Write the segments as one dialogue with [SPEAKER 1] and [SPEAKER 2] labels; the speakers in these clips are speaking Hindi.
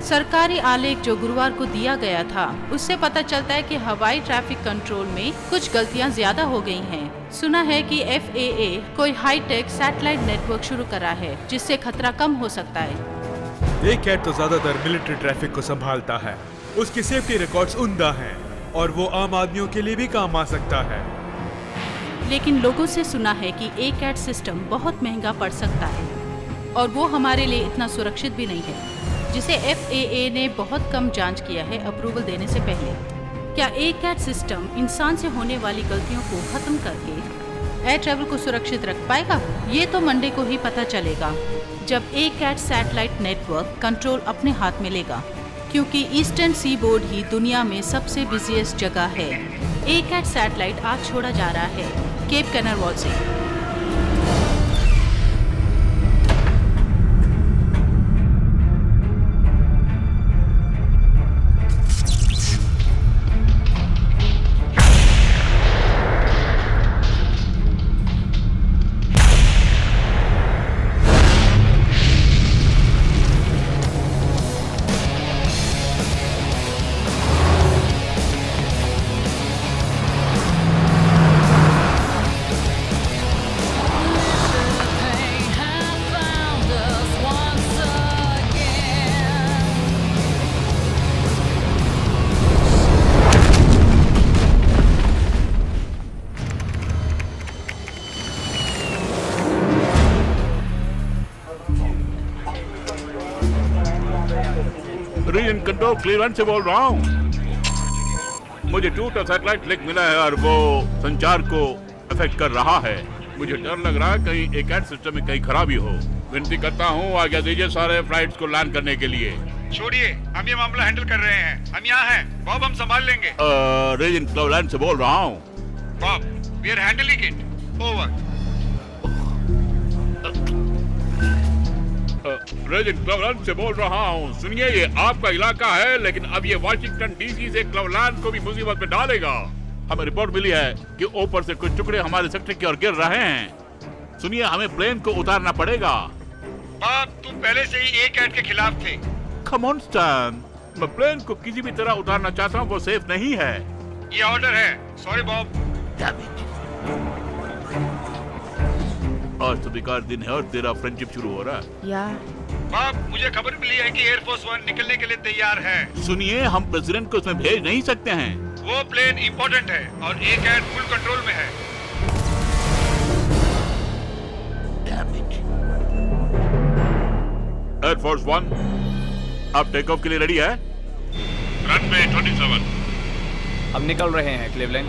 [SPEAKER 1] सरकारी आलेख जो गुरुवार को दिया गया था उससे पता चलता है कि हवाई ट्रैफिक कंट्रोल में कुछ गलतियां ज्यादा हो गई हैं। सुना है कि FAA कोई हाईटेक सैटेलाइट नेटवर्क शुरू करा है जिससे खतरा कम हो सकता है।
[SPEAKER 2] एक कैट तो ज्यादातर मिलिट्री ट्रैफिक को संभालता है। उसकी सेफ्टी रिकॉर्ड्स उम्दा हैं और वो आम आदमियों के लिए भी काम आ सकता है।
[SPEAKER 1] लेकिन लोगों से सुना है कि ACAT सिस्टम बहुत महंगा पड़ सकता है और वो हमारे लिए इतना सुरक्षित भी नहीं है, जिसे FAA ने बहुत कम जांच किया है अप्रूवल देने से पहले। क्या ACAT सिस्टम इंसान से होने वाली गलतियों को खत्म करके एयर ट्रैवल को सुरक्षित रख पाएगा? ये तो मंडे को ही पता चलेगा जब ACAT सैटेलाइट नेटवर्क कंट्रोल अपने हाथ में लेगा, क्योंकि ईस्टर्न सी बोर्ड ही दुनिया में सबसे बिजिएस्ट जगह है। ACAT सैटेलाइट आज छोड़ा जा रहा है केप कैनारवॉल से।
[SPEAKER 3] रीजन कंट्रोल क्लीवेलैंड से बोल रहा हूँ। मुझे टूटा सैटेलाइट लिंक मिला है और वो संचार को अफेक्ट कर रहा है। मुझे डर लग रहा है कहीं ACAT सिस्टम में कहीं खराबी हो। विनती करता हूँ आज्ञा दीजिए सारे फ्लाइट्स को लैंड करने के लिए।
[SPEAKER 4] छोड़िए, हम ये मामला हैंडल कर रहे हैं। हम यहाँ हैं बॉब, हम संभाल लेंगे।
[SPEAKER 3] रीजन क्लीवेलैंड से बोल रहा हूँ।
[SPEAKER 4] Bob, we are handling it. Over.
[SPEAKER 3] Region Cleveland से बोल रहा हूँ। सुनिए, ये आपका इलाका है, लेकिन अब ये वाशिंगटन DC से क्लीवेलैंड को भी मुसीबत में डालेगा। हमें रिपोर्ट मिली है कि ऊपर से कुछ टुकड़े हमारे सेक्टर की ओर गिर रहे हैं। सुनिए, हमें प्लेन को उतारना पड़ेगा।
[SPEAKER 4] बॉब, तुम पहले से ही ACAT के खिलाफ थे।
[SPEAKER 3] कम ऑन स्टैन, मैं प्लेन को किसी भी तरह उतारना चाहता हूँ, वो सेफ नहीं है।
[SPEAKER 4] ये ऑर्डर है। Sorry Bob.
[SPEAKER 3] आज तो बेकार दिन है और तेरा फ्रेंडशिप शुरू हो रहा है।
[SPEAKER 1] या
[SPEAKER 4] बॉब, मुझे खबर मिली है कि एयरफोर्स 1 निकलने के लिए तैयार है।
[SPEAKER 3] सुनिए, हम प्रेसिडेंट को उसमें भेज नहीं सकते हैं।
[SPEAKER 4] वो प्लेन इम्पोर्टेंट है और ACAT फुल कंट्रोल में है।
[SPEAKER 3] एयरफोर्स 1, आप टेक ऑफ के लिए रेडी है?
[SPEAKER 4] रनवे 27।
[SPEAKER 5] हम निकल रहे हैं क्लीवलैंड।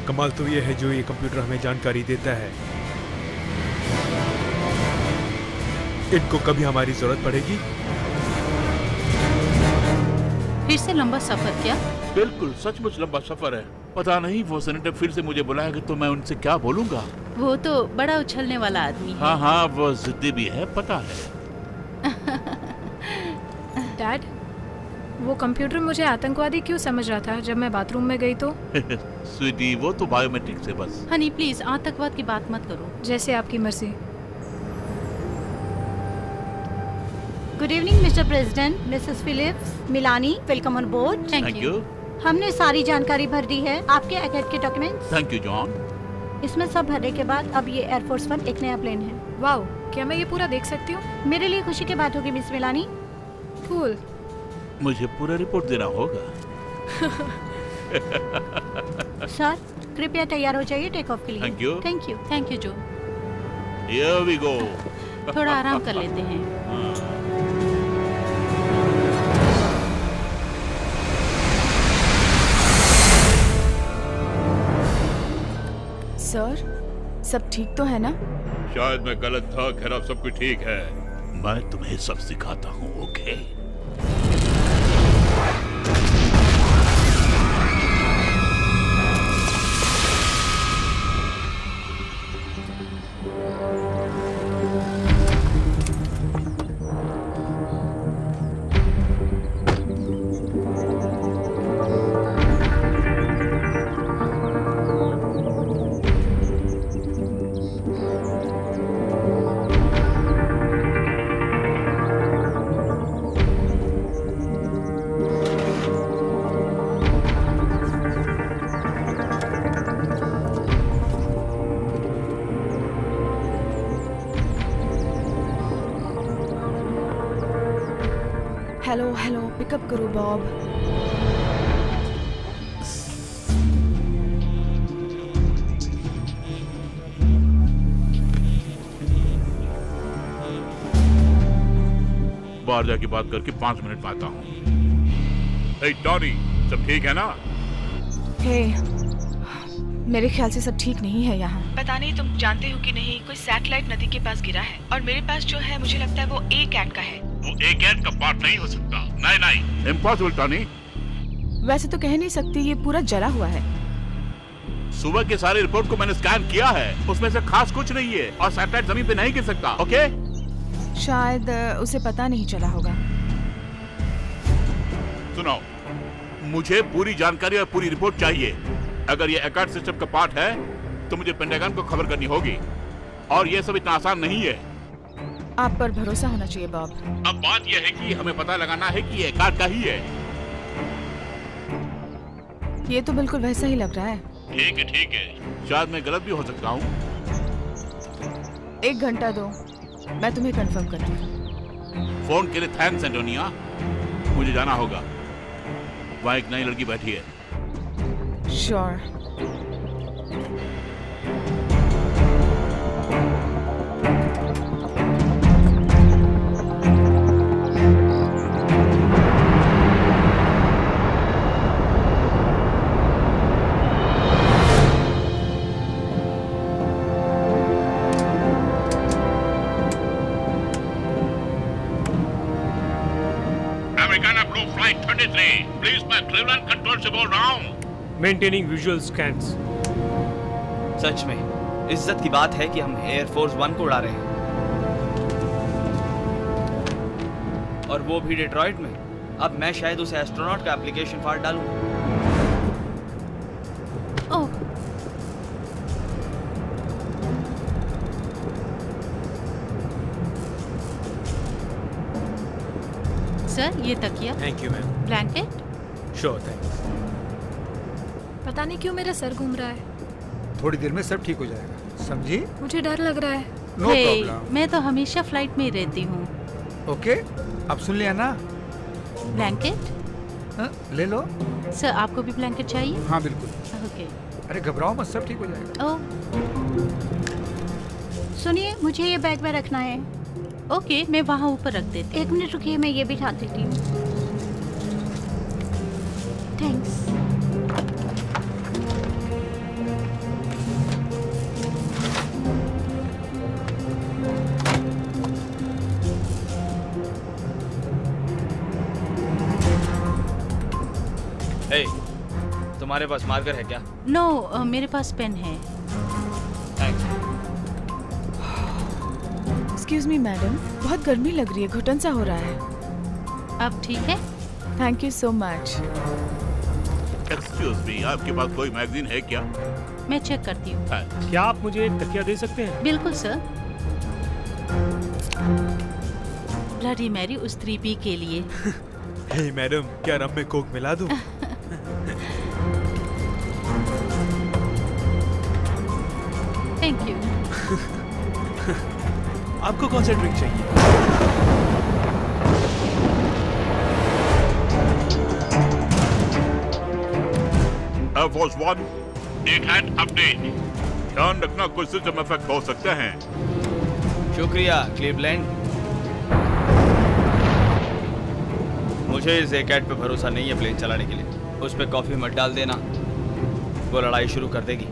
[SPEAKER 2] कमाल तो ये है जो ये कंप्यूटर हमें जानकारी देता है। इनको कभी हमारी जरूरत पड़ेगी।
[SPEAKER 1] फिर से लंबा सफर क्या?
[SPEAKER 3] बिल्कुल, सचमुच लंबा सफर है। पता नहीं वो सेनेटर फिर से मुझे बुलाएगा तो मैं उनसे क्या बोलूंगा।
[SPEAKER 1] वो तो बड़ा उछलने वाला आदमी है।
[SPEAKER 3] हाँ हाँ, वो जिद्दी भी है, पता है।
[SPEAKER 6] डैड, वो कंप्यूटर मुझे आतंकवादी क्यों समझ रहा था जब मैं बाथरूम में गई तो?
[SPEAKER 3] स्वीटी, वो तो बायोमेट्रिक से बस।
[SPEAKER 1] हनी प्लीज आतंकवाद की बात मत करो।
[SPEAKER 6] जैसे आपकी मर्जी।
[SPEAKER 7] Good evening mister president, Mrs Phillips, Milani, welcome on board.
[SPEAKER 1] Thank you.
[SPEAKER 7] हमने सारी जानकारी भर दी है, आपके ACAT के डॉक्यूमेंट्स।
[SPEAKER 3] Thank you John.
[SPEAKER 7] इसमें सब भरने के बाद अब ये एयरफोर्स 1 एक नया प्लेन है।
[SPEAKER 6] वाओ, क्या मैं ये पूरा देख सकती हूँ?
[SPEAKER 7] मेरे लिए खुशी की बात होगी मिस मिलानी।
[SPEAKER 6] कूल।
[SPEAKER 3] मुझे पूरा रिपोर्ट देना होगा।
[SPEAKER 7] सर, कृपया तैयार हो जाइए टेक ऑफ के लिए।
[SPEAKER 3] Thank you.
[SPEAKER 7] Thank you.
[SPEAKER 1] Thank you जो।
[SPEAKER 3] Here we go।
[SPEAKER 1] थोड़ा आराम कर लेते हैं।
[SPEAKER 6] सर, सब ठीक तो है ना?
[SPEAKER 3] शायद मैं गलत था, खैर अब सब कुछ ठीक है। मैं तुम्हें सब सिखाता हूँ, ओके?
[SPEAKER 8] हेलो हेलो, पिकअप करो बॉब।
[SPEAKER 3] बाहर जाके बात करके 5 मिनट में आता हूँ। ए टॉनी, सब ठीक है ना?
[SPEAKER 8] हे, मेरे ख्याल से सब ठीक नहीं है यहाँ। पता नहीं तुम जानते हो कि नहीं, कोई सैटेलाइट नदी के पास गिरा है और मेरे पास जो है मुझे लगता है वो ए कैट का है।
[SPEAKER 3] वो ए कैट का पार्ट नहीं हो सकता। नहीं नहीं, इम्पॉसिबल टॉनी।
[SPEAKER 8] वैसे तो कह नहीं सकती, ये पूरा जला हुआ है।
[SPEAKER 3] सुबह के सारे रिपोर्ट को मैंने स्कैन किया है, उसमें से खास कुछ नहीं है और सैटेलाइट जमीन पे नहीं गिर सकता। ओके?
[SPEAKER 8] शायद उसे पता नहीं चला होगा।
[SPEAKER 3] सुनो, मुझे पूरी जानकारी और पूरी रिपोर्ट चाहिए। अगर ये एकार्ड सिस्टम का पार्ट है तो मुझे पेंटागन को खबर करनी होगी और ये सब इतना आसान नहीं है।
[SPEAKER 8] आप पर भरोसा होना चाहिए बॉब।
[SPEAKER 3] अब बात यह है कि हमें पता लगाना है कि ये एकार्ड का ही है।
[SPEAKER 8] ये तो बिल्कुल वैसा ही लग रहा है।
[SPEAKER 3] ठीक है ठीक है, शायद मैं गलत भी हो सकता हूँ।
[SPEAKER 8] 1 घंटा दो, मैं तुम्हें कंफर्म करती हूँ।
[SPEAKER 3] फोन के लिए थैंक्स एंटोनिया, मुझे जाना होगा। वहाँ एक नई लड़की बैठी है।
[SPEAKER 8] Sure.
[SPEAKER 3] Americana blue flight 23, please, मैं क्लीवलैंड कंट्रोल से बोल रहा हूँ।
[SPEAKER 9] Maintaining visual scans.
[SPEAKER 5] सच में इज्जत की बात है कि हम एयरफोर्स 1 को उड़ा रहे हैं, और वो भी डेट्रॉइट में। अब मैं शायद उस एस्ट्रोनॉट का एप्लीकेशन फॉर्म डालूं।
[SPEAKER 1] ओह, सर, ये तकिया,
[SPEAKER 2] thank you ma'am.
[SPEAKER 1] Blanket.
[SPEAKER 2] Sure, thanks.
[SPEAKER 6] पता नहीं क्यों मेरा सर घूम रहा है।
[SPEAKER 10] थोड़ी देर में सब ठीक हो जाएगा, समझी?
[SPEAKER 6] मुझे डर लग रहा है।
[SPEAKER 10] No problem.
[SPEAKER 1] मैं तो हमेशा फ्लाइट में ही रहती हूँ।
[SPEAKER 10] ओके, अब सुन लिया ना?
[SPEAKER 1] ब्लैंकेट?
[SPEAKER 10] हाँ, ले लो।
[SPEAKER 1] सर, आपको भी ब्लैंकेट चाहिए?
[SPEAKER 10] हाँ बिल्कुल।
[SPEAKER 1] ओके।
[SPEAKER 10] अरे घबराओ मत, सब ठीक हो जाएगा।
[SPEAKER 1] ओह,
[SPEAKER 7] सुनिए, मुझे ये बैग में रखना है।
[SPEAKER 1] ओके, मैं वहाँ ऊपर रख देती।
[SPEAKER 7] 1 मिनट रुकिए, मैं ये भी उठा देती हूँ। थैंक्स।
[SPEAKER 5] हे, तुम्हारे पास मार्कर है क्या?
[SPEAKER 1] नो, मेरे पास पेन है।
[SPEAKER 5] थैंक्स।
[SPEAKER 8] एक्सक्यूज मी मैडम, बहुत गर्मी लग रही है, घुटन सा हो रहा है।
[SPEAKER 1] अब ठीक है?
[SPEAKER 8] Thank you so much.
[SPEAKER 3] Excuse me, आपके पास कोई मैगजीन है क्या?
[SPEAKER 1] मैं चेक करती हूँ।
[SPEAKER 9] क्या आप मुझे एक तकिया दे सकते हैं?
[SPEAKER 1] बिल्कुल सर। ब्लडी मैरी उस 3P के लिए।
[SPEAKER 2] हे मैडम, क्या रम में कोक मिला दूं?
[SPEAKER 1] Thank you.
[SPEAKER 2] आपको कौन सा ड्रिंक चाहिए?
[SPEAKER 3] एयरफोर्स 1, एक हैंड अपडेट। ध्यान रखना, कुछ सिस्टम इफेक्ट हो सकते हैं।
[SPEAKER 5] शुक्रिया क्लीवलैंड। मुझे इस एकेट पे भरोसा नहीं है प्लेन चलाने के लिए। उस पे कॉफी मत डाल देना, वो लड़ाई शुरू कर देगी।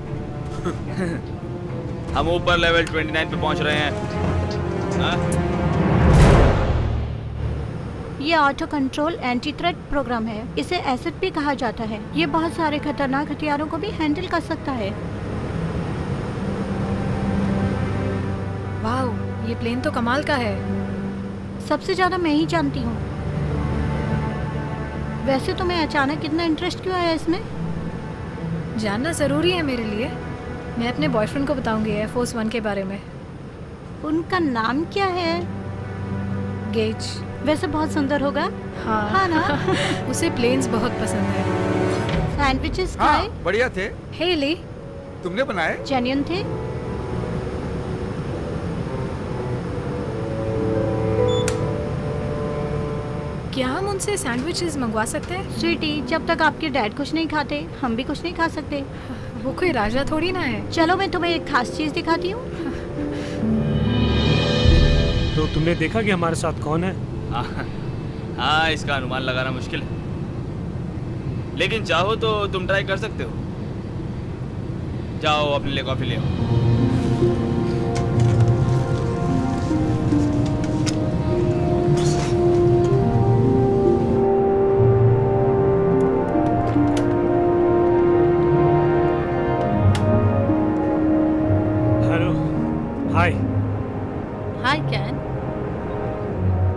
[SPEAKER 5] हम ऊपर लेवल 29 पे पहुंच रहे हैं। हाँ?
[SPEAKER 7] ये auto control anti threat program है। इसे एसिड भी कहा जाता है। ये बहुत सारे खतरनाक हथियारों को भी हैंडल कर सकता है।
[SPEAKER 6] वाओ, ये प्लेन तो कमाल का है।
[SPEAKER 7] सबसे ज्यादा मैं ही जानती हूँ। वैसे तुम्हें अचानक इतना इंटरेस्ट क्यों आया इसमें?
[SPEAKER 6] जानना ज़रूरी है मेरे लिए। मैं अपने बॉयफ्रेंड को बताऊंगी एयरफोर्स 1 के बारे में।
[SPEAKER 7] उनका नाम क्या है?
[SPEAKER 6] गेज।
[SPEAKER 7] वैसे बहुत सुंदर होगा।
[SPEAKER 6] हाँ,
[SPEAKER 7] हाँ ना?
[SPEAKER 6] उसे प्लेन्स बहुत पसंद है।
[SPEAKER 7] सैंडविचेस
[SPEAKER 10] हाँ,
[SPEAKER 7] खाए?
[SPEAKER 10] बढ़िया थे।
[SPEAKER 6] हे ली,
[SPEAKER 10] तुमने बनाए?
[SPEAKER 7] जेन्युइन थे।
[SPEAKER 6] क्या हम उनसे सैंडविचेस मंगवा सकते हैं?
[SPEAKER 7] स्वीटी, जब तक आपके डैड कुछ नहीं खाते हम भी कुछ नहीं खा सकते।
[SPEAKER 6] वो कोई राजा थोड़ी ना है।
[SPEAKER 7] चलो मैं तुम्हें एक खास चीज दिखाती हूँ।
[SPEAKER 9] तो तुमने देखा कि हमारे साथ कौन है?
[SPEAKER 5] हाँ, इसका अनुमान लगाना मुश्किल है, लेकिन चाहो तो तुम ट्राई कर सकते हो। जाओ अपने लिए कॉफी ले आओ।
[SPEAKER 9] Hello, hi.
[SPEAKER 1] Hi can.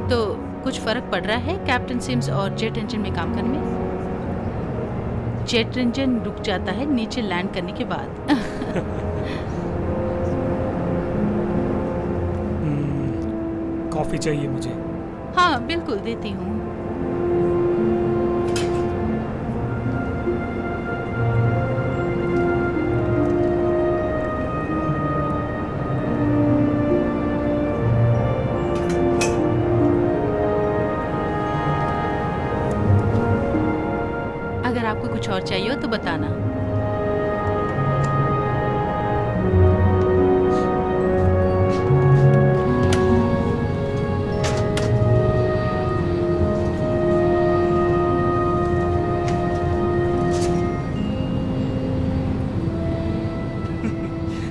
[SPEAKER 1] तो कुछ फर्क पड़ रहा है कैप्टन सिम्स और जेट इंजन में काम करने में? जेट इंजन रुक जाता है नीचे लैंड करने के बाद।
[SPEAKER 9] कॉफी चाहिए मुझे।
[SPEAKER 1] हाँ बिल्कुल देती हूँ। अगर आपको कुछ और चाहिए हो तो बताना।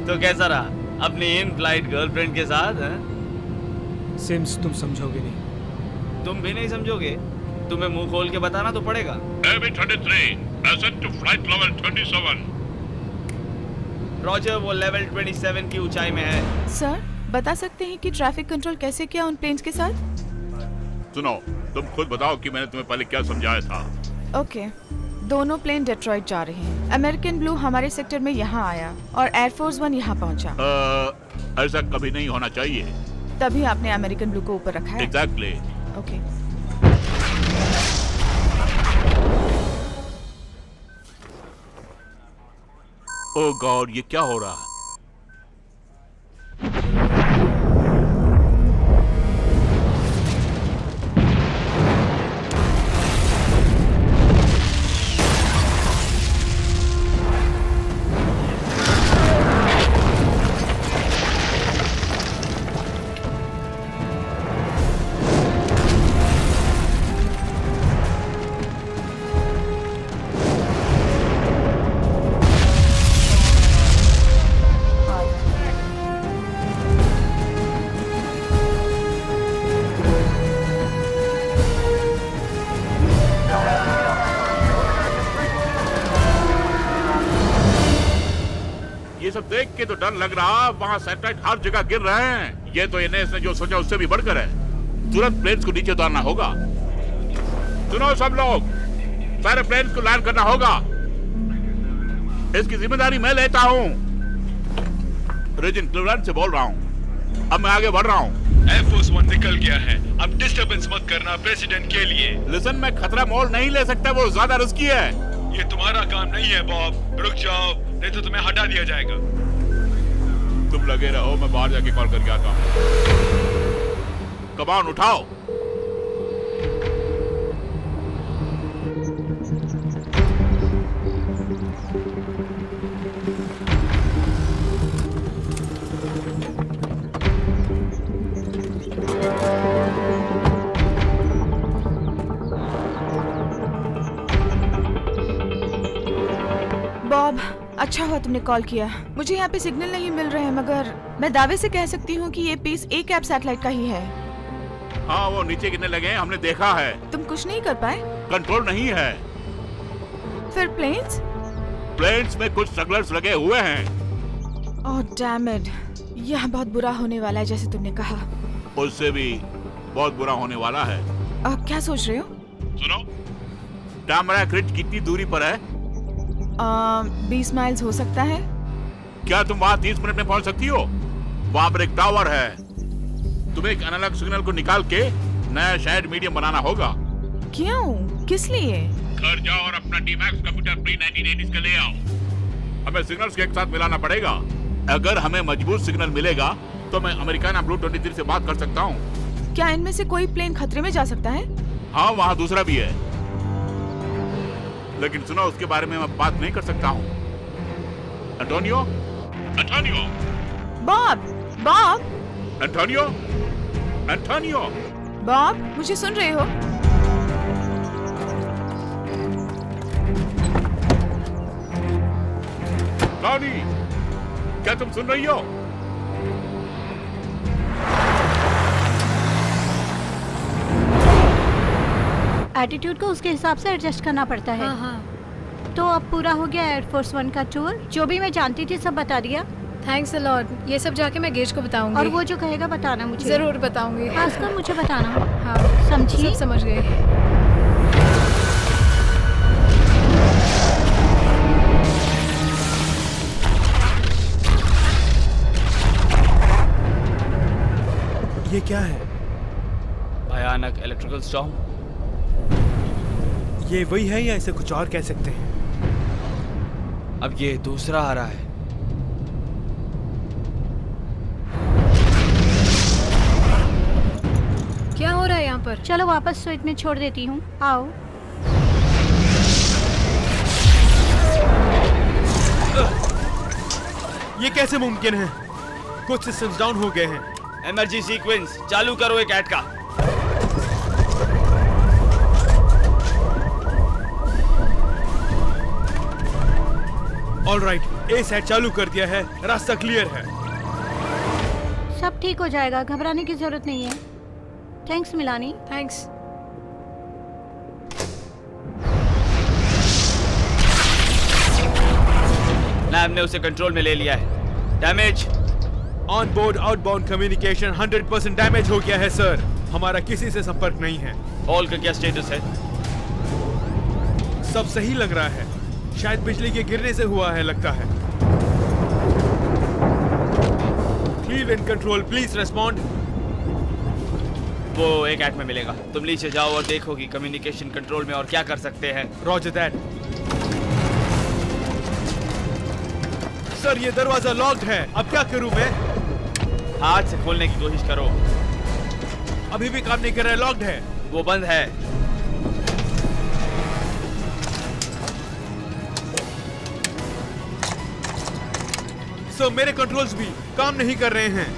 [SPEAKER 5] तो कैसा रहा अपनी इन फ्लाइट गर्लफ्रेंड के साथ?
[SPEAKER 9] सिम्स, तुम समझोगे नहीं।
[SPEAKER 5] तुम भी नहीं समझोगे? तुम्हें मुंह खोल के बताना तो पड़ेगा।
[SPEAKER 3] Heavy 23, ascend to flight level 27.
[SPEAKER 5] Roger, वो लेवल 27 की ऊंचाई में है।
[SPEAKER 8] सर, बता सकते हैं कि ट्रैफिक कंट्रोल कैसे किया उन प्लेन्स के साथ?
[SPEAKER 3] सुनो, तुम खुद बताओ कि मैंने तुम्हें पहले क्या समझाया था।
[SPEAKER 8] ओके, दोनों प्लेन डेट्रॉइट जा रहे हैं। अमेरिकन ब्लू हमारे सेक्टर में यहाँ आया और एयरफोर्स 1 यहाँ पहुँचा।
[SPEAKER 3] ऐसा कभी नहीं होना चाहिए।
[SPEAKER 8] तभी आपने अमेरिकन ब्लू को ऊपर रखा है।
[SPEAKER 3] एग्जैक्टली।
[SPEAKER 8] ओके।
[SPEAKER 3] ओह गॉड, ये क्या हो रहा है? ये सब देख के तो डर लग रहा, वहाँ सैटेलाइट हर जगह गिर रहे हैं। ये तो एनएस ने जो सोचा उससे भी बढ़कर है। तुरंत प्लेन्स को नीचे उतारना होगा। सुनो सब लोग, सारे प्लेन्स को लैंड करना होगा। इसकी जिम्मेदारी मैं लेता हूँ। रीजन क्लीवलैंड से बोल रहा हूँ। अब मैं आगे बढ़ रहा हूँ।
[SPEAKER 4] एयरफोर्स 1 निकल गया है। अब डिस्टर्बेंस मत करना प्रेसिडेंट के लिए।
[SPEAKER 3] लिसन, मैं खतरा मोल नहीं ले सकता, वो ज्यादा रिस्की है।
[SPEAKER 4] ये तुम्हारा काम नहीं है बॉब। रुक जाओ, नहीं तो तुम्हें हटा दिया जाएगा।
[SPEAKER 3] तुम लगे रहो, मैं बाहर जाके कॉल करके आता हूँ। कमान उठाओ।
[SPEAKER 8] बॉब, अच्छा हुआ तुमने कॉल किया। मुझे यहाँ पे सिग्नल नहीं मिल रहे हैं, मगर मैं दावे से कह सकती हूँ कि ये पीस ए कैप सैटेलाइट का ही है।
[SPEAKER 3] हाँ, वो नीचे गिरने लगे हैं, हमने देखा है।
[SPEAKER 8] तुम कुछ नहीं कर पाए?
[SPEAKER 3] कंट्रोल नहीं है।
[SPEAKER 8] फिर प्लेन्स?
[SPEAKER 3] प्लेन्स में कुछ स्ट्रगलर्स लगे हुए हैं।
[SPEAKER 8] ओह डैम इट, यह बहुत बुरा होने वाला है जैसे तुमने कहा।
[SPEAKER 3] उससे भी बहुत बुरा होने वाला है।
[SPEAKER 8] क्या सोच रहे हो?
[SPEAKER 3] सुनो, टैमराक रिज कितनी दूरी पर है?
[SPEAKER 8] 20 माइल्स हो सकता है।
[SPEAKER 3] क्या तुम वहाँ 30 मिनट में पहुँच सकती हो? वहाँ पर एक टावर है। तुम्हें एक एनालॉग सिग्नल को निकाल के नया शायद मीडियम बनाना होगा।
[SPEAKER 8] क्यों? किस लिए?
[SPEAKER 3] घर जाओ और अपना डीमैक्स कंप्यूटर प्री 1980s का ले आओ। हमें सिग्नल्स के एक साथ मिलाना पड़ेगा। अगर हमें मजबूत सिग्नल मिलेगा तो मैं अमेरिकाना ब्लू 23 से बात कर सकता हूँ।
[SPEAKER 8] क्या इनमें से कोई प्लेन खतरे में जा सकता है?
[SPEAKER 3] हाँ, वहाँ दूसरा भी है, लेकिन सुनो, उसके बारे में मैं बात नहीं कर सकता हूँ। Antonio, Antonio,
[SPEAKER 8] Bob, Bob,
[SPEAKER 3] Antonio, Antonio.
[SPEAKER 8] Bob, मुझे सुन रहे हो?
[SPEAKER 3] टॉनी, क्या तुम सुन रही हो?
[SPEAKER 7] एटीट्यूड को उसके हिसाब से एडजस्ट करना पड़ता है। तो अब पूरा हो गया एयरफोर्स 1 का टूर। जो भी मैं जानती थी सब बता दिया।
[SPEAKER 6] Thanks a lot. ये सब जाके मैं गेज को बताऊंगी।
[SPEAKER 7] और वो जो कहेगा बताना मुझे।
[SPEAKER 6] जरूर बताऊंगी।
[SPEAKER 7] खासकर मुझे बताना।
[SPEAKER 6] हाँ,
[SPEAKER 7] समझी?
[SPEAKER 6] सब समझ गए।
[SPEAKER 2] ये क्या है?
[SPEAKER 5] भयानक इलेक्ट्रिकल स्टॉर्म।
[SPEAKER 2] ये वही है या इसे कुछ और कह सकते हैं?
[SPEAKER 5] अब ये दूसरा आ रहा है।
[SPEAKER 6] क्या हो रहा है यहाँ पर?
[SPEAKER 7] चलो वापस स्विच में छोड़ देती हूँ। आओ।
[SPEAKER 2] ये कैसे मुमकिन है? कुछ सिस्टम्स डाउन हो गए हैं।
[SPEAKER 5] एमरजेंसी सीक्वेंस चालू करो एक ऐड का।
[SPEAKER 2] ऑलराइट, ए सेट चालू कर दिया है, रास्ता क्लियर है।
[SPEAKER 7] सब ठीक हो जाएगा, घबराने की जरूरत नहीं है। थैंक्स मिलानी।
[SPEAKER 6] थैंक्स।
[SPEAKER 5] लैब ने उसे कंट्रोल में ले लिया है। Damage.
[SPEAKER 2] On board outbound communication 100% damage हो गया है सर। हमारा किसी से संपर्क नहीं है।
[SPEAKER 5] हॉल का क्या स्टेटस है?
[SPEAKER 2] सब सही लग रहा है। शायद बिजली के गिरने से हुआ है लगता है। Cleveland control, please respond.
[SPEAKER 5] वो एक ऐड में मिलेगा। तुम नीचे जाओ और देखो कि कम्युनिकेशन कंट्रोल में और क्या कर सकते हैं।
[SPEAKER 2] Roger that. सर, ये दरवाजा लॉक्ड है। अब क्या करूं मैं?
[SPEAKER 5] हाथ से खोलने की कोशिश करो।
[SPEAKER 2] अभी भी काम नहीं कर रहा है, लॉक्ड है।
[SPEAKER 5] वो बंद है।
[SPEAKER 2] सर, मेरे कंट्रोल्स भी काम नहीं कर रहे हैं।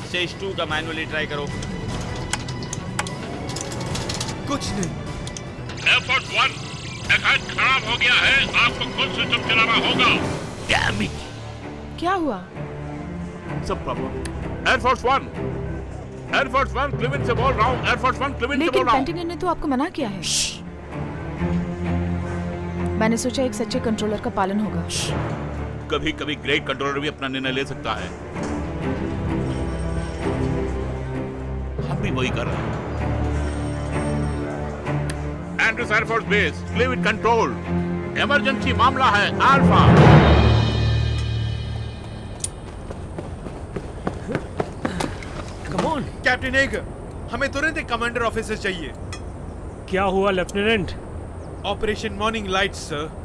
[SPEAKER 5] स्टेज 2 का मैनुअली ट्राई करो।
[SPEAKER 2] कुछ नहीं।
[SPEAKER 3] एयरफोर्स 1, एकाउंट खराब हो गया है। आपको खुद सिस्टम चलाना होगा। Damn it.
[SPEAKER 8] क्या हुआ?
[SPEAKER 3] सब प्रॉब्लम। एयरफोर्स 1, एयरफोर्स 1 क्लीवेलैंड से बोल रहा हूँ। एयरफोर्स 1 क्लीवेलैंड से बोल
[SPEAKER 8] लेकिन
[SPEAKER 3] रहा हूँ।
[SPEAKER 8] पेंटागन ने तो आपको मना किया है। मैंने सोचा एक सच्चे कंट्रोलर का पालन होगा।
[SPEAKER 3] कभी कभी ग्रेट कंट्रोलर भी अपना निर्णय ले सकता है। हम भी वही कर रहे हैं। Andrews air force base, Cleveland control, emergency मामला है alpha.
[SPEAKER 2] Come on captain Eger, हमें तुरंत एक कमांडर ऑफिसर चाहिए।
[SPEAKER 9] क्या हुआ लेफ्टिनेंट?
[SPEAKER 2] Operation morning light sir.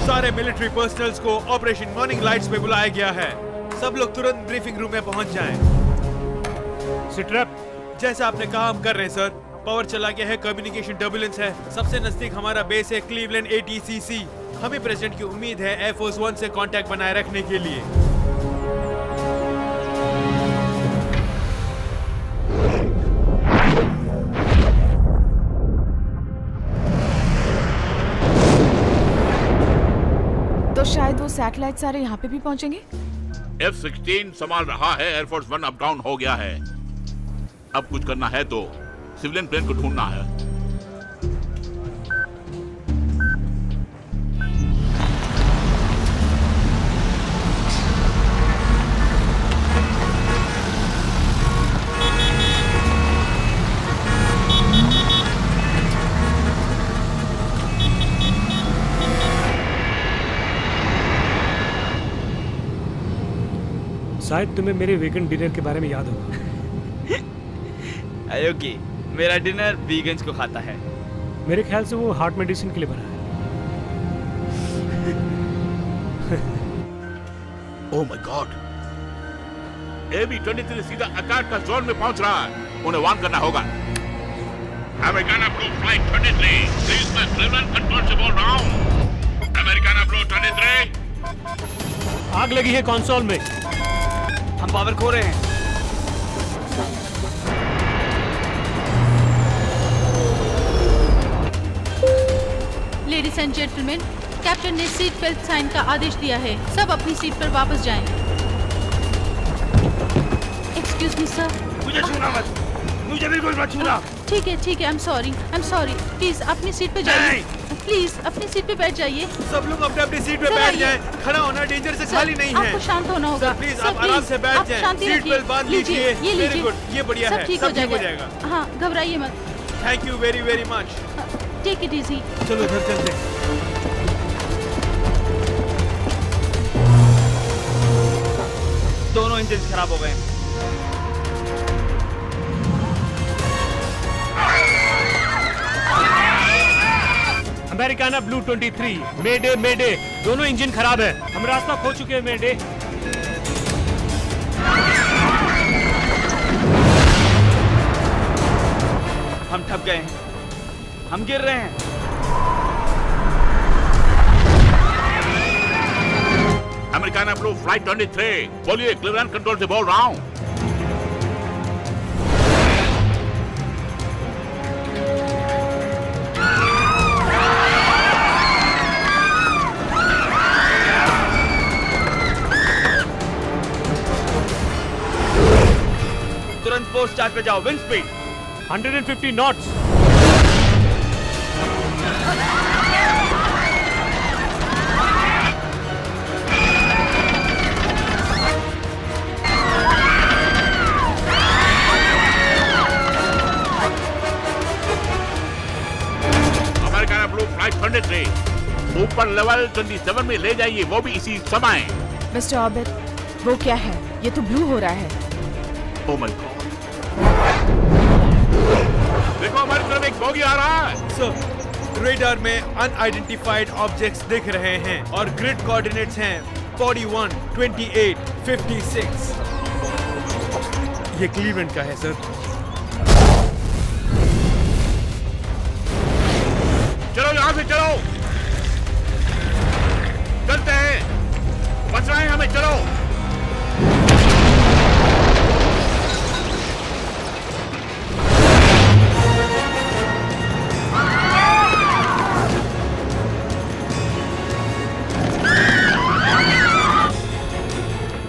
[SPEAKER 2] सारे मिलिट्री पर्सनल्स को ऑपरेशन मॉर्निंग लाइट्स पे बुलाया गया है। सब लोग तुरंत ब्रीफिंग रूम में पहुंच जाएं।
[SPEAKER 9] सिट्रैप।
[SPEAKER 2] जैसा आपने कहा हम कर रहे हैं सर। पावर चला गया है, कम्युनिकेशन टर्बुलेंस है। सबसे नजदीक हमारा बेस है क्लीवलैंड ATCC। हमें प्रेसिडेंट की उम्मीद है एयरफोर्स 1 से कांटेक्ट बनाए रखने के लिए।
[SPEAKER 8] तो शायद वो सैटेलाइट सारे यहाँ पे भी पहुँचेंगे।
[SPEAKER 3] F-16 संभाल रहा है। एयरफोर्स 1 अप डाउन हो गया है। अब कुछ करना है तो सिविलियन प्लेन को ढूंढना है।
[SPEAKER 9] शायद तुम्हें मेरे वीकेंड डिनर के बारे में याद होगा।
[SPEAKER 5] अयोगी, मेरा डिनर वीगन्स को खाता है।
[SPEAKER 9] मेरे ख्याल से वो हार्ट मेडिसिन के लिए बना है।
[SPEAKER 3] ओह माय गॉड, AB-23 सीधा अटैक का जोन में पहुंच रहा है। उन्हें वार्न करना होगा। अमेरिकन ब्लू फ्लाइट 23, प्लीज मैं क्लीवलैंड कंट्रोल से बोल रहा हूं। अमेरिकन ब्लू 23,
[SPEAKER 9] आग लगी है कंसोल में।
[SPEAKER 5] हम पावर खो रहे हैं।
[SPEAKER 1] लेडीज एंड जेंटलमैन, कैप्टन ने सीट बेल्ट साइन का आदेश दिया है। सब अपनी सीट पर वापस जाएं। Excuse me sir.
[SPEAKER 5] मुझे छूना मत, मुझे बिल्कुल मत छूना।
[SPEAKER 1] ठीक है, आई एम सॉरी। प्लीज अपनी सीट पे जाइए। प्लीज अपनी सीट पे बैठ जाइए।
[SPEAKER 2] सब लोग अपने अपनी सीट पे बैठ जाएं। खड़ा होना डेंजर से खाली नहीं है।
[SPEAKER 1] आपको शांत होना होगा।
[SPEAKER 2] प्लीज आप आराम से बैठ जाएं। सीट बेल्ट बांध लीजिए।
[SPEAKER 1] ये
[SPEAKER 2] वेरी गुड, ये बढ़िया है।
[SPEAKER 1] ठीक हो जाएगा। हाँ, घबराइए मत।
[SPEAKER 2] Thank you very very much.
[SPEAKER 1] Take it easy.
[SPEAKER 2] चलो घर चलते हैं।
[SPEAKER 5] दोनों इंजन खराब हो गए।
[SPEAKER 9] अमेरिकाना ब्लू 23, मेडे, दोनों इंजन खराब है। हम रास्ता खो चुके हैं मेडे।
[SPEAKER 5] हम ठप गए हैं, हम गिर रहे हैं।
[SPEAKER 3] अमेरिकाना ब्लू फ्लाइट 23, बोलिए क्लीवलैंड कंट्रोल से बोल रहा हूं।
[SPEAKER 5] तुरंत पोस्ट चार्ट पे जाओ। Wind speed
[SPEAKER 9] 150 knots.
[SPEAKER 3] Americana blue flight 23, ऊपर लेवल 27 में ले जाइए, वो भी इसी समय।
[SPEAKER 8] मिस्टर ऑबिट, वो क्या है? ये तो ब्लू हो रहा है।
[SPEAKER 3] ओह माय गॉड, देखो हमारी तरफ एक बोगी आ रहा है।
[SPEAKER 2] सर, रेडार में अनआइडेंटिफाइड ऑब्जेक्ट्स दिख रहे हैं और ग्रिड कोऑर्डिनेट्स हैं 41, 28, 56। ये क्लीवलैंड का है सर।
[SPEAKER 3] चलो यहाँ से चलो, चलते हैं, बचना है हमें, चलो।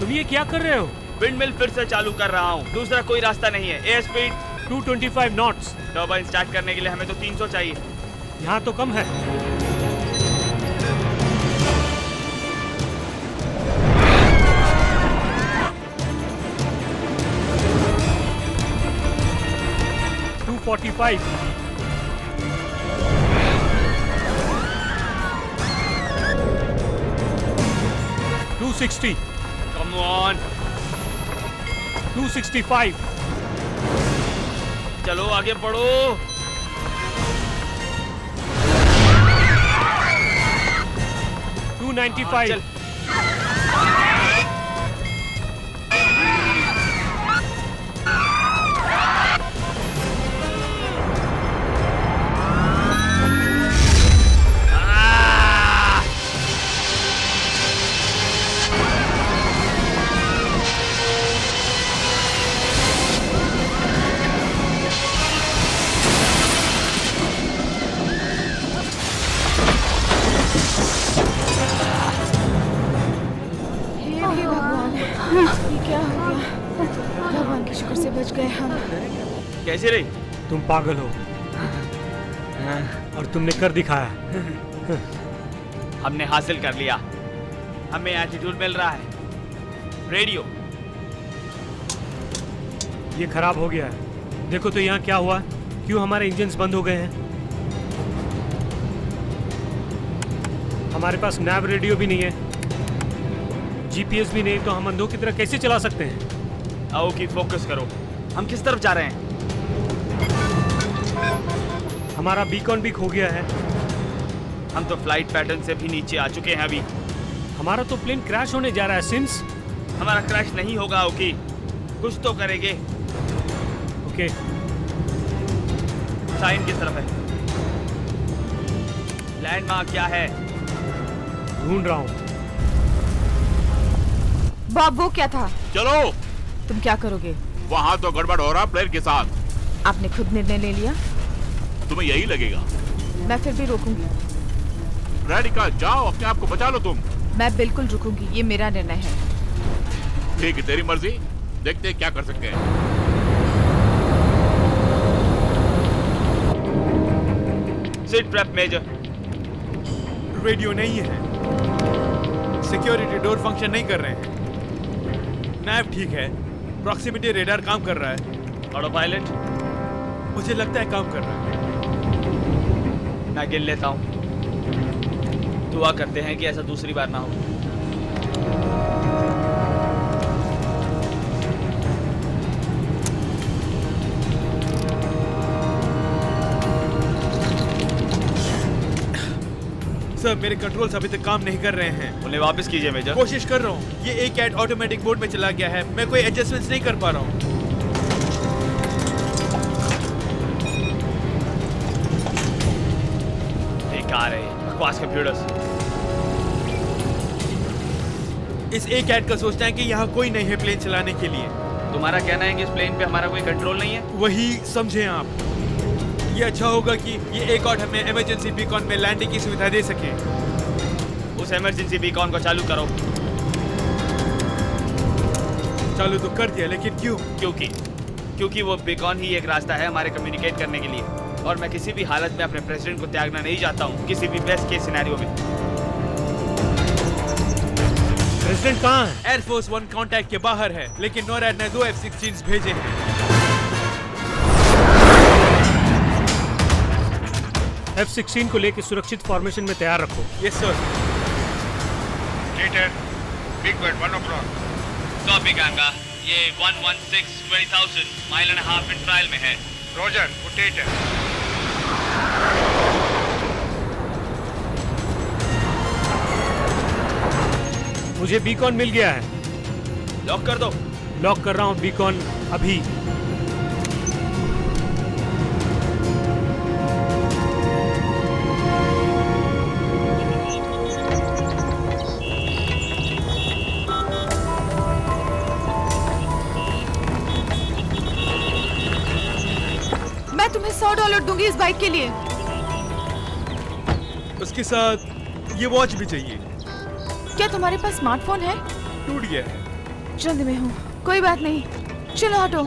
[SPEAKER 9] तुम ये क्या कर रहे हो?
[SPEAKER 5] विंड मिल फिर से चालू कर रहा हूँ। दूसरा कोई रास्ता नहीं है। Air speed
[SPEAKER 9] 225 knots.
[SPEAKER 5] Turbine start करने के लिए हमें तो 300 चाहिए।
[SPEAKER 9] यहाँ तो कम है। $245। $260।
[SPEAKER 5] Come on.
[SPEAKER 9] $265।
[SPEAKER 5] चलो आगे बढ़ो।
[SPEAKER 9] $295।
[SPEAKER 5] चल।
[SPEAKER 8] भगवान के शुक्र से बच गए हम।
[SPEAKER 5] कैसे रही?
[SPEAKER 9] तुम पागल हो और तुमने कर दिखाया।
[SPEAKER 5] हमने हासिल कर लिया। हमें एटीट्यूड मिल रहा है। रेडियो
[SPEAKER 9] ये खराब हो गया है। देखो तो यहाँ क्या हुआ, क्यों हमारे इंजन्स बंद हो गए हैं। हमारे पास नैव रेडियो भी नहीं है। जीपीएस भी नहीं तो हम अंधों की तरह कैसे चला सकते हैं?
[SPEAKER 5] आओ की फोकस करो, हम किस तरफ जा रहे हैं?
[SPEAKER 9] हमारा बीकॉन भी खो गया है।
[SPEAKER 5] हम तो फ्लाइट पैटर्न से भी नीचे आ चुके हैं अभी।
[SPEAKER 9] हमारा तो प्लेन क्रैश होने जा रहा है सिम्स।
[SPEAKER 5] हमारा क्रैश नहीं होगा ओकी, कुछ तो करेंगे।
[SPEAKER 9] ओके,
[SPEAKER 5] साइन किस तरफ है? लैंडमार्क क्या है?
[SPEAKER 9] ढूंढ रहा हूँ।
[SPEAKER 8] बॉब वो क्या था?
[SPEAKER 3] चलो,
[SPEAKER 8] तुम क्या करोगे?
[SPEAKER 3] वहाँ तो गड़बड़ हो रहा प्लेन के साथ।
[SPEAKER 8] आपने खुद निर्णय ले लिया?
[SPEAKER 3] तुम्हें यही लगेगा।
[SPEAKER 8] मैं फिर भी रोकूंगी।
[SPEAKER 3] रेडिका, जाओ, अपने आप को बचा लो तुम।
[SPEAKER 8] मैं बिल्कुल रुकूंगी, ये मेरा निर्णय है।
[SPEAKER 3] ठीक है, तेरी मर्जी, देखते हैं क्या कर सकते हैं।
[SPEAKER 5] Seat prep major.
[SPEAKER 2] रेडियो नहीं है, सिक्योरिटी डोर फंक्शन नहीं कर रहे हैं, नैव ठीक है, प्रॉक्सिमिटी रेडार काम कर रहा है।
[SPEAKER 5] Auto pilot?
[SPEAKER 2] मुझे लगता है काम कर रहा है।
[SPEAKER 5] मैं गिन लेता हूँ, दुआ करते हैं कि ऐसा दूसरी बार ना हो।
[SPEAKER 2] सर, मेरे कंट्रोल्स अभी तक काम नहीं कर रहे हैं।
[SPEAKER 5] उन्हें वापस कीजिए मेजर।
[SPEAKER 2] कोशिश कर रहा हूँ। ये एक कैट ऑटोमेटिक मोड में चला गया है, मैं कोई एडजस्टमेंट्स नहीं कर पा रहा हूँ।
[SPEAKER 5] बेकार है बकवास कंप्यूटर्स।
[SPEAKER 2] इस एक कैट का सोचना है कि यहाँ कोई नहीं है प्लेन चलाने के लिए।
[SPEAKER 5] तुम्हारा कहना है कि इस प्लेन पे हमारा कोई कंट्रोल नहीं है?
[SPEAKER 2] वही समझे आप। ये अच्छा होगा कि ये एक और हमें इमरजेंसी बीकॉन में लैंडिंग की सुविधा दे सके।
[SPEAKER 5] उस इमरजेंसी बीकॉन को चालू करो।
[SPEAKER 2] चालू तो कर दिया, लेकिन क्यों?
[SPEAKER 5] क्योंकि वो बीकॉन ही एक रास्ता है हमारे कम्युनिकेट करने के लिए, और मैं किसी भी हालत में अपने प्रेसिडेंट को त्यागना नहीं चाहता हूँ, किसी भी बेस्ट केस सिनेरियो में।
[SPEAKER 9] प्रेसिडेंट कहाँ है?
[SPEAKER 2] एयरफोर्स 1 कांटेक्ट के बाहर है, लेकिन नोरैड ने 2 F-16s भेजे हैं।
[SPEAKER 9] F-16 को लेकर सुरक्षित फॉर्मेशन में तैयार रखो।
[SPEAKER 2] Yes sir.
[SPEAKER 4] Later, Big Bird 1 o'clock.
[SPEAKER 5] Copy Ganga, ये 116 20,000 mile and half in trial में है।
[SPEAKER 4] Roger, rotator.
[SPEAKER 9] मुझे बीकॉन मिल गया है।
[SPEAKER 5] लॉक कर दो।
[SPEAKER 9] लॉक कर रहा हूँ बीकॉन अभी।
[SPEAKER 8] मैं तुम्हें $100 दूंगी इस बाइक के लिए।
[SPEAKER 2] उसके साथ ये वॉच भी चाहिए।
[SPEAKER 8] क्या तुम्हारे पास स्मार्टफोन है?
[SPEAKER 2] टूट गया है।
[SPEAKER 8] जल्द में हूँ, कोई बात नहीं, चलो auto.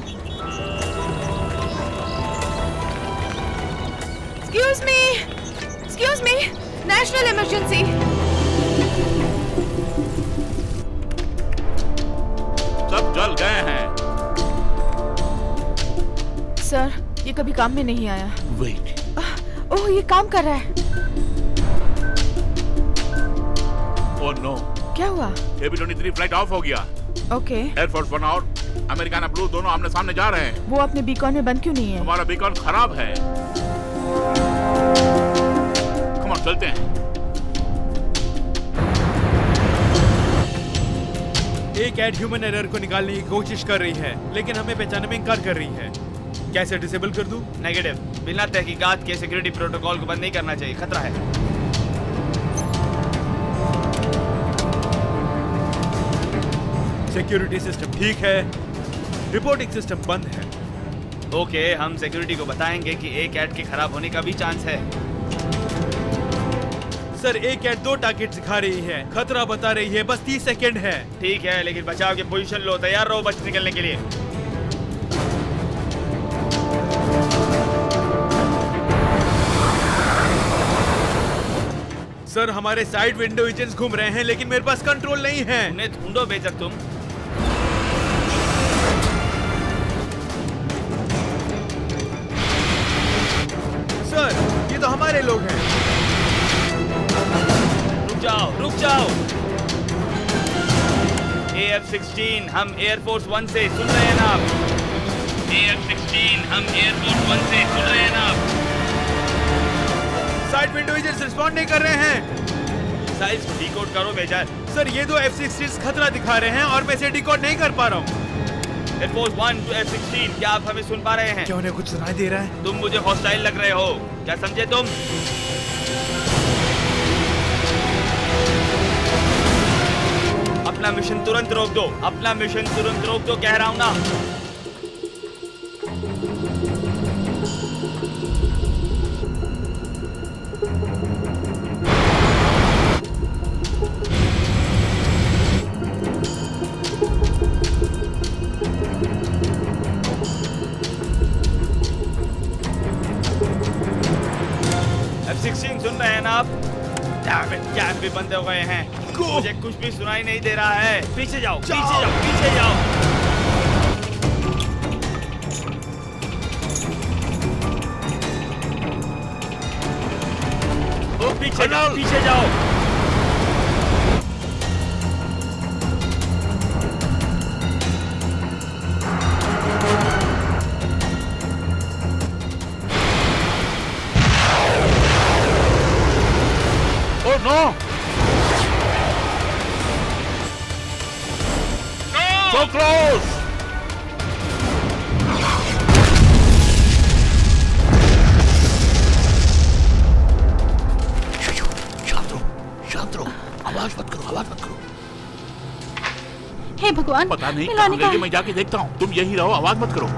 [SPEAKER 8] Excuse me, national emergency.
[SPEAKER 3] सब जल गए हैं।
[SPEAKER 8] सर, ये कभी काम में नहीं आया।
[SPEAKER 3] वेट।
[SPEAKER 8] ओह, ये काम कर रहा है।
[SPEAKER 3] Oh no.
[SPEAKER 8] क्या हुआ?
[SPEAKER 3] AB-23 फ्लाइट ऑफ हो गया।
[SPEAKER 8] ओके।
[SPEAKER 3] एयरफोर्स 1 और अमेरिकाना ब्लू दोनों आमने सामने जा रहे हैं।
[SPEAKER 8] वो अपने बीकॉन में बंद क्यों नहीं है?
[SPEAKER 3] हमारा बीकॉन खराब है। कम ऑन, चलते हैं।
[SPEAKER 2] एक कैट ह्यूमन एरर को निकालने की कोशिश कर रही है, लेकिन हमें पहचानने में इनकार कर रही है। कैसे डिसेबल कर दूं?
[SPEAKER 5] नेगेटिव। बिना तहकीकात के सिक्योरिटी प्रोटोकॉल को बंद नहीं करना चाहिए, खतरा है।
[SPEAKER 2] सिक्योरिटी सिस्टम ठीक है, रिपोर्टिंग सिस्टम बंद है।
[SPEAKER 5] ओके, हम सिक्योरिटी को बताएंगे कि एक कैट के खराब होने का भी चांस है।
[SPEAKER 2] सर, एक कैट 2 टारगेट दिखा रही है, खतरा बता रही है, बस 30 सेकेंड है।
[SPEAKER 5] ठीक है, लेकिन बचाव की पोजीशन लो, तैयार रहो बच निकलने के लिए।
[SPEAKER 2] सर, हमारे साइड विंडो इंजन घूम रहे हैं, लेकिन मेरे पास कंट्रोल नहीं है।
[SPEAKER 5] उन्हें ढूंढो बेशक तुम।
[SPEAKER 2] सर, ये तो हमारे लोग हैं।
[SPEAKER 5] रुक जाओ, रुक जाओ। AF-16 हम एयरफोर्स 1 से सुन रहे हैं ना आप? AF-16 हम एयरफोर्स 1 से सुन रहे हैं ना आप?
[SPEAKER 2] साइड विंडो एजेंट्स रिस्पॉन्ड नहीं कर रहे हैं।
[SPEAKER 5] साइज को डिकोड करो मेजर।
[SPEAKER 2] सर ये दो F-16 खतरा दिखा रहे हैं और मैं इसे डिकोड नहीं कर पा रहा हूँ।
[SPEAKER 5] एयरफोर्स 1 टू F-16 क्या आप हमें सुन पा रहे हैं?
[SPEAKER 2] क्या उन्हें कुछ सुनाई दे रहा है?
[SPEAKER 5] तुम मुझे हॉस्टाइल लग रहे हो, क्या समझे तुम? अपना मिशन तुरंत रोक दो, अपना मिशन तुरंत रोक दो, कह रहा हूं ना। F-16 सुन रहे हैं ना आप? कैम भी बंद हो गए हैं। मुझे कुछ भी सुनाई नहीं दे रहा है। पीछे जाओ, पीछे जाओ, पीछे जाओ। पीछे जाओ, पीछे जाओ।
[SPEAKER 3] Oh no! So close! शांत रहो, आवाज मत करो।
[SPEAKER 1] हे भगवान,
[SPEAKER 3] पता नहीं
[SPEAKER 1] मिलाने
[SPEAKER 3] कहाँ
[SPEAKER 1] का
[SPEAKER 3] ले गए,
[SPEAKER 1] है।
[SPEAKER 3] मैं जाके देखता हूँ। तुम यही रहो, आवाज मत करो।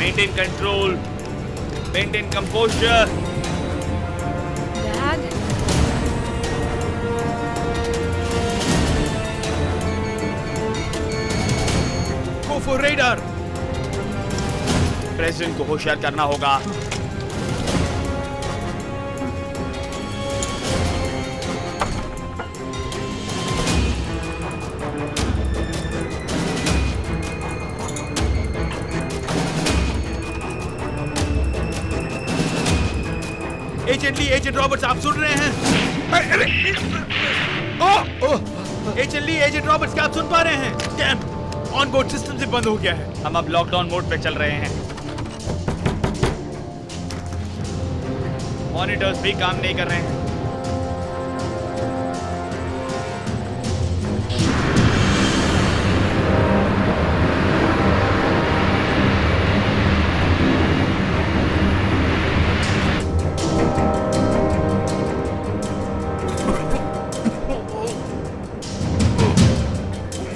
[SPEAKER 5] Maintain control. Maintain composure.
[SPEAKER 6] Dad?
[SPEAKER 2] Go for radar.
[SPEAKER 5] President को होशियार करना होगा।
[SPEAKER 2] एजेंट ली, एजेंट रॉबर्ट्स, आप सुन रहे हैं? एजेंट ली, एजेंट रॉबर्ट्स, क्या आप सुन पा रहे हैं? डैम, ऑन बोर्ड सिस्टम से बंद हो गया है।
[SPEAKER 5] हम अब लॉकडाउन मोड पे चल रहे हैं। मॉनिटर्स भी काम नहीं कर रहे हैं।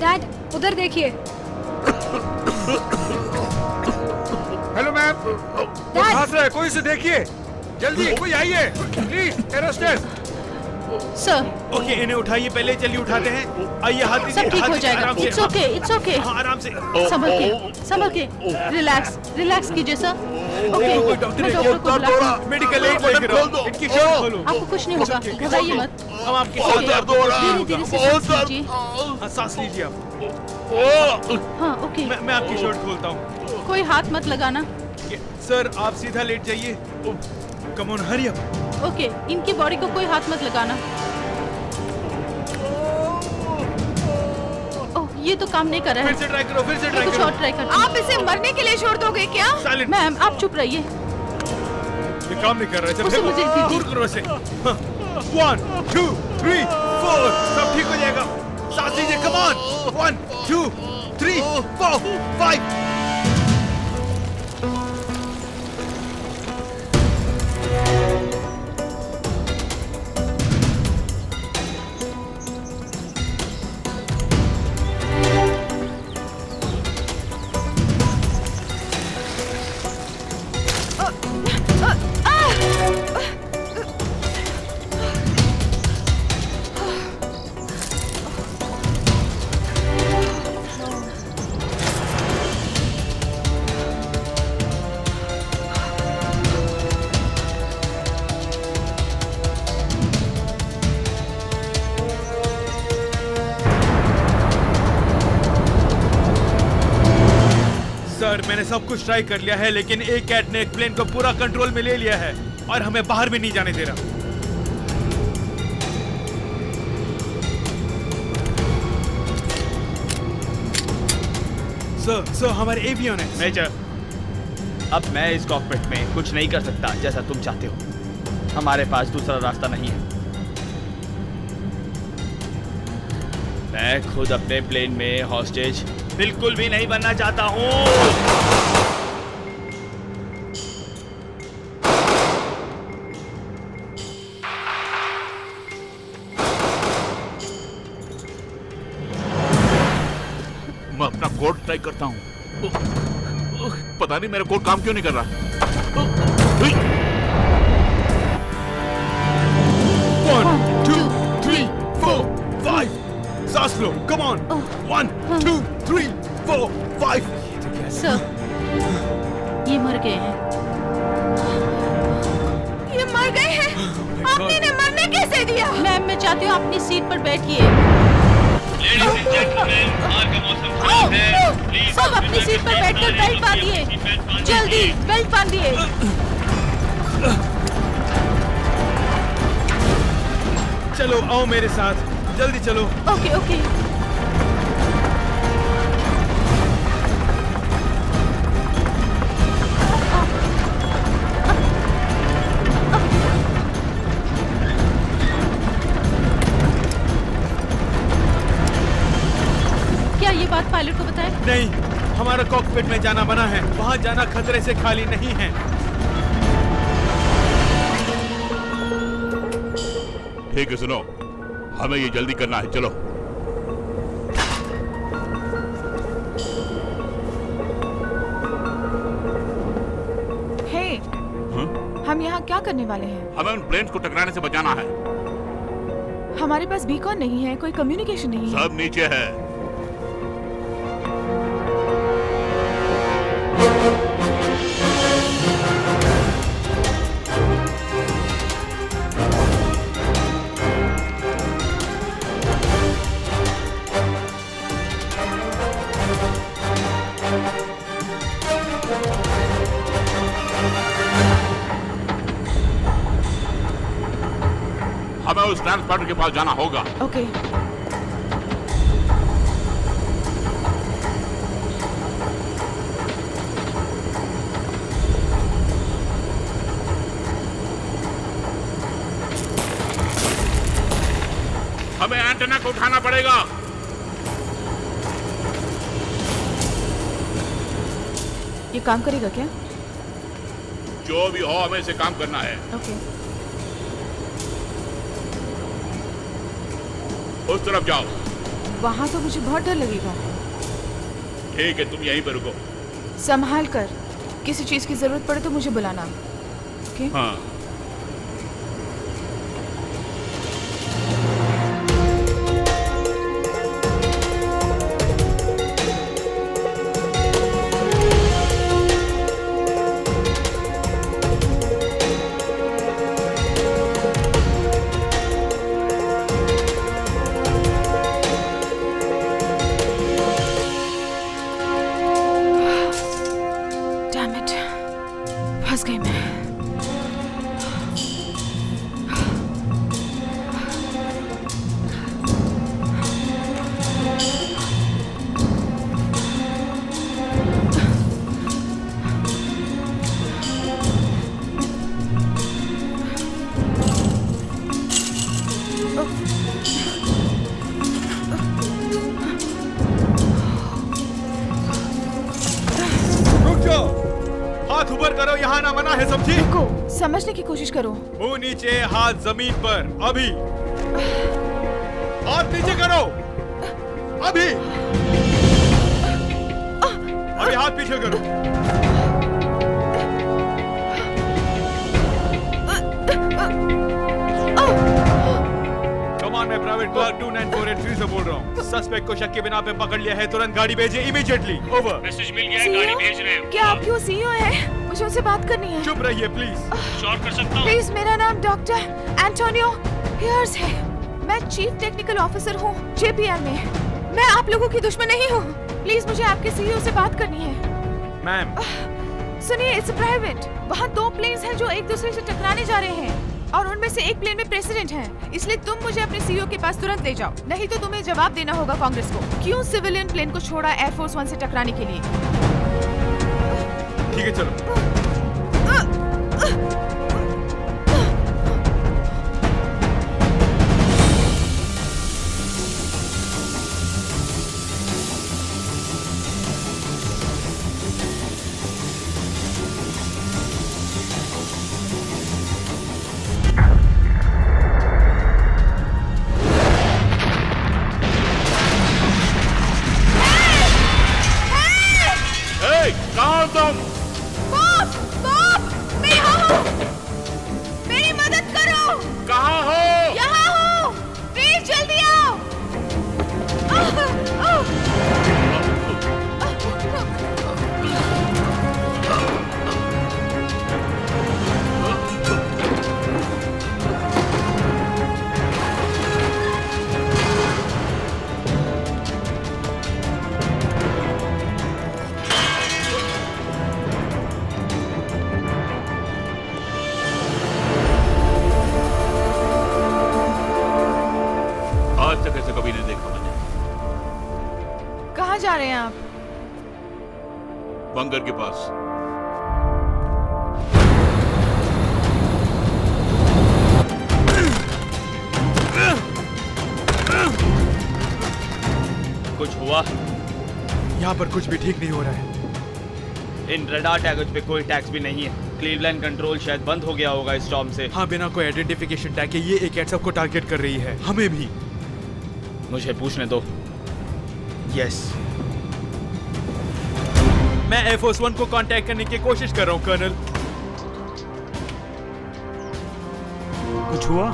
[SPEAKER 6] डैड, उधर देखिए।
[SPEAKER 10] हेलो मैम, वो भाग रहा है, कोई इसे देखिए जल्दी, कोई आइए प्लीज। एरोस्टेस,
[SPEAKER 1] सर,
[SPEAKER 2] ओके, इन्हें उठाइए, पहले चलिए उठाते हैं। आइए, हाथ दीजिए,
[SPEAKER 1] सब ठीक
[SPEAKER 2] हाथ
[SPEAKER 1] हो
[SPEAKER 2] दीजिए,
[SPEAKER 1] जाएगा।
[SPEAKER 2] आराम से।
[SPEAKER 1] It's okay, it's okay.
[SPEAKER 2] हाँ, आराम से।
[SPEAKER 1] संभल के, रिलैक्स, रिलैक्स कीजिए सर। ओके,
[SPEAKER 2] कोई डॉक्टर
[SPEAKER 1] मैं
[SPEAKER 2] है?
[SPEAKER 1] डॉक्टर को बुलाती हूँ।
[SPEAKER 2] मेडिकल एड लेकर आओ, इनकी शर्ट खोलो।
[SPEAKER 1] आपको कुछ नहीं होगा, घबराइए मत।
[SPEAKER 2] हम आपके साथ हैं, आपको कुछ नहीं
[SPEAKER 1] धीरे धीरे
[SPEAKER 2] होगा।
[SPEAKER 1] से सांस लीजिए।
[SPEAKER 2] हाँ, सांस लीजिए आप।
[SPEAKER 1] हाँ, ओके।
[SPEAKER 2] मैं आपकी शर्ट खोलता हूँ।
[SPEAKER 1] कोई हाथ मत लगाना।
[SPEAKER 2] सर, आप सीधा लेट जाइए। Come on, hurry up.
[SPEAKER 1] Okay, इनकी बॉडी को कोई हाथ मत लगाना। ओह, ये तो काम नहीं कर रहा
[SPEAKER 2] फिर
[SPEAKER 1] है।
[SPEAKER 2] से ट्राई करो, फिर से ट्राई
[SPEAKER 1] कुछ
[SPEAKER 2] करो।
[SPEAKER 1] और ट्राई करते हैं।
[SPEAKER 8] आप इसे मरने के लिए छोड़ दोगे क्या?
[SPEAKER 2] साइलेंट।
[SPEAKER 1] मैम, आप चुप रहिए।
[SPEAKER 2] ये काम नहीं कर रहा है।
[SPEAKER 1] उसे मुझे दीजिए।
[SPEAKER 2] दूर करो इसे। 1 2 3 4 सब ठीक हो जाएगा। सांस लीजिए, कम ऑन। 1 2 3 4 5। सब कुछ ट्राई कर लिया है, लेकिन एक कैट ने एक प्लेन को पूरा कंट्रोल में ले लिया है और हमें बाहर भी नहीं जाने दे रहा। सर हमारे एवियन है।
[SPEAKER 5] मेजर, अब मैं इस कॉकपिट में कुछ नहीं कर सकता जैसा तुम चाहते हो। हमारे पास दूसरा रास्ता नहीं है। मैं खुद अपने प्लेन में हॉस्टेज बिल्कुल भी नहीं बनना चाहता हूँ।
[SPEAKER 3] मैं अपना कोड ट्राई करता हूँ। पता नहीं मेरा कोड काम क्यों नहीं कर रहा।
[SPEAKER 2] 1 2 3 4 5 सांस लो, come on। 1 2 3 4 5।
[SPEAKER 1] सर, ये मर गए हैं।
[SPEAKER 8] ये मर गए हैं? आपने इन्हें मरने कैसे दिया?
[SPEAKER 1] मैम, मैं चाहती हूँ अपनी सीट पर बैठिए। सब अपनी सीट पर बैठकर बेल्ट बांधिए। जल्दी बेल्ट बांधिए।
[SPEAKER 2] चलो आओ मेरे साथ, जल्दी चलो।
[SPEAKER 1] Okay okay. क्या ये बात पायलट को बताएं?
[SPEAKER 2] नहीं, हमारा कॉकपिट में जाना बना है। वहाँ जाना खतरे से खाली नहीं है।
[SPEAKER 3] ठीक है, सुनो, हमें ये जल्दी करना है, चलो।
[SPEAKER 8] हे, हम यहाँ क्या करने वाले हैं?
[SPEAKER 3] हमें उन प्लेन्स को टकराने से बचाना है।
[SPEAKER 8] हमारे पास बीकॉन नहीं है, कोई कम्युनिकेशन नहीं है।
[SPEAKER 3] सब नीचे है। हमें उस ट्रांसपोर्टर के पास जाना होगा।
[SPEAKER 8] ओके।
[SPEAKER 3] हमें एंटेना को उठाना पड़ेगा।
[SPEAKER 8] ये काम करेगा क्या?
[SPEAKER 3] जो भी हो, हमें इसे काम करना है।
[SPEAKER 8] ओके।
[SPEAKER 3] उस तरफ जाओ।
[SPEAKER 8] वहाँ तो मुझे बहुत डर लगेगा।
[SPEAKER 3] ठीक है, तुम यहीं पर रुको।
[SPEAKER 8] संभाल कर, किसी चीज की जरूरत पड़े तो मुझे बुलाना। ओके?
[SPEAKER 3] हाँ।
[SPEAKER 8] फंस गई मैं।
[SPEAKER 2] हाथ ऊपर करो, यहाँ ना मना है, समझी?
[SPEAKER 8] रुको, समझने की कोशिश करो।
[SPEAKER 2] मुंह नीचे, हाथ जमीन पर। अभी हाथ नीचे करो। अभी अभी हाथ पीछे करो। कमान, मैं प्राइवेट क्लर्क 29483 से बोल रहा हूँ। सस्पेक्ट को शक के बिना पे पकड़ लिया है। तुरंत गाड़ी भेजिए, इमीडिएटली। ओवर।
[SPEAKER 4] मैसेज मिल गया है, गाड़ी भेज रहे हैं।
[SPEAKER 8] क्या आप सीईओ हैं? मुझे उनसे बात करनी है।
[SPEAKER 2] चुप रहिए प्लीज।
[SPEAKER 4] श्योर कर सकता हूँ?
[SPEAKER 8] प्लीज, मेरा नाम डॉक्टर एंटोनियो हियर्स है। मैं चीफ टेक्निकल ऑफिसर हूँ JPL में। मैं आप लोगों की दुश्मन नहीं हूँ। प्लीज, मुझे आपके सीईओ से बात करनी है।
[SPEAKER 2] मैम
[SPEAKER 8] सुनिए, इट्स प्राइवेट। वहाँ 2 प्लेन्स हैं जो एक दूसरे से टकराने जा रहे हैं और उनमें से एक प्लेन में प्रेसिडेंट है। इसलिए तुम मुझे अपने सीईओ के पास तुरंत ले जाओ, नहीं तो तुम्हें जवाब देना होगा कांग्रेस को। क्यों सिविलियन प्लेन को छोड़ा एयरफोर्स 1 से टकराने के लिए?
[SPEAKER 2] ठीक है, चलो।
[SPEAKER 3] कहाँ तुम?
[SPEAKER 8] बॉब! बॉब! मैं यहाँ हूँ! मेरी मदद करो!
[SPEAKER 3] कहाँ हो?
[SPEAKER 8] यहाँ हूँ! प्लीज जल्दी आओ!
[SPEAKER 3] आज तक ऐसे कभी नहीं देखा मैंने।
[SPEAKER 8] कहाँ जा रहे हैं आप?
[SPEAKER 3] बंकर के पास।
[SPEAKER 5] कुछ हुआ?
[SPEAKER 2] यहाँ पर कुछ भी ठीक नहीं हो रहा है।
[SPEAKER 5] इन रडार टैगों पे कोई टैक्स भी नहीं है। क्लीवलैंड कंट्रोल शायद बंद हो गया होगा इस स्टॉर्म से।
[SPEAKER 2] हाँ, बिना कोई आइडेंटिफिकेशन टैग के ये एक कैट सबको टारगेट कर रही है, हमें भी।
[SPEAKER 5] मुझे पूछने दो। यस।
[SPEAKER 2] मैं एयरफोर्स 1 को कांटेक्ट करने की कोशिश कर रहा हूँ, कर्नल।
[SPEAKER 9] कुछ हुआ?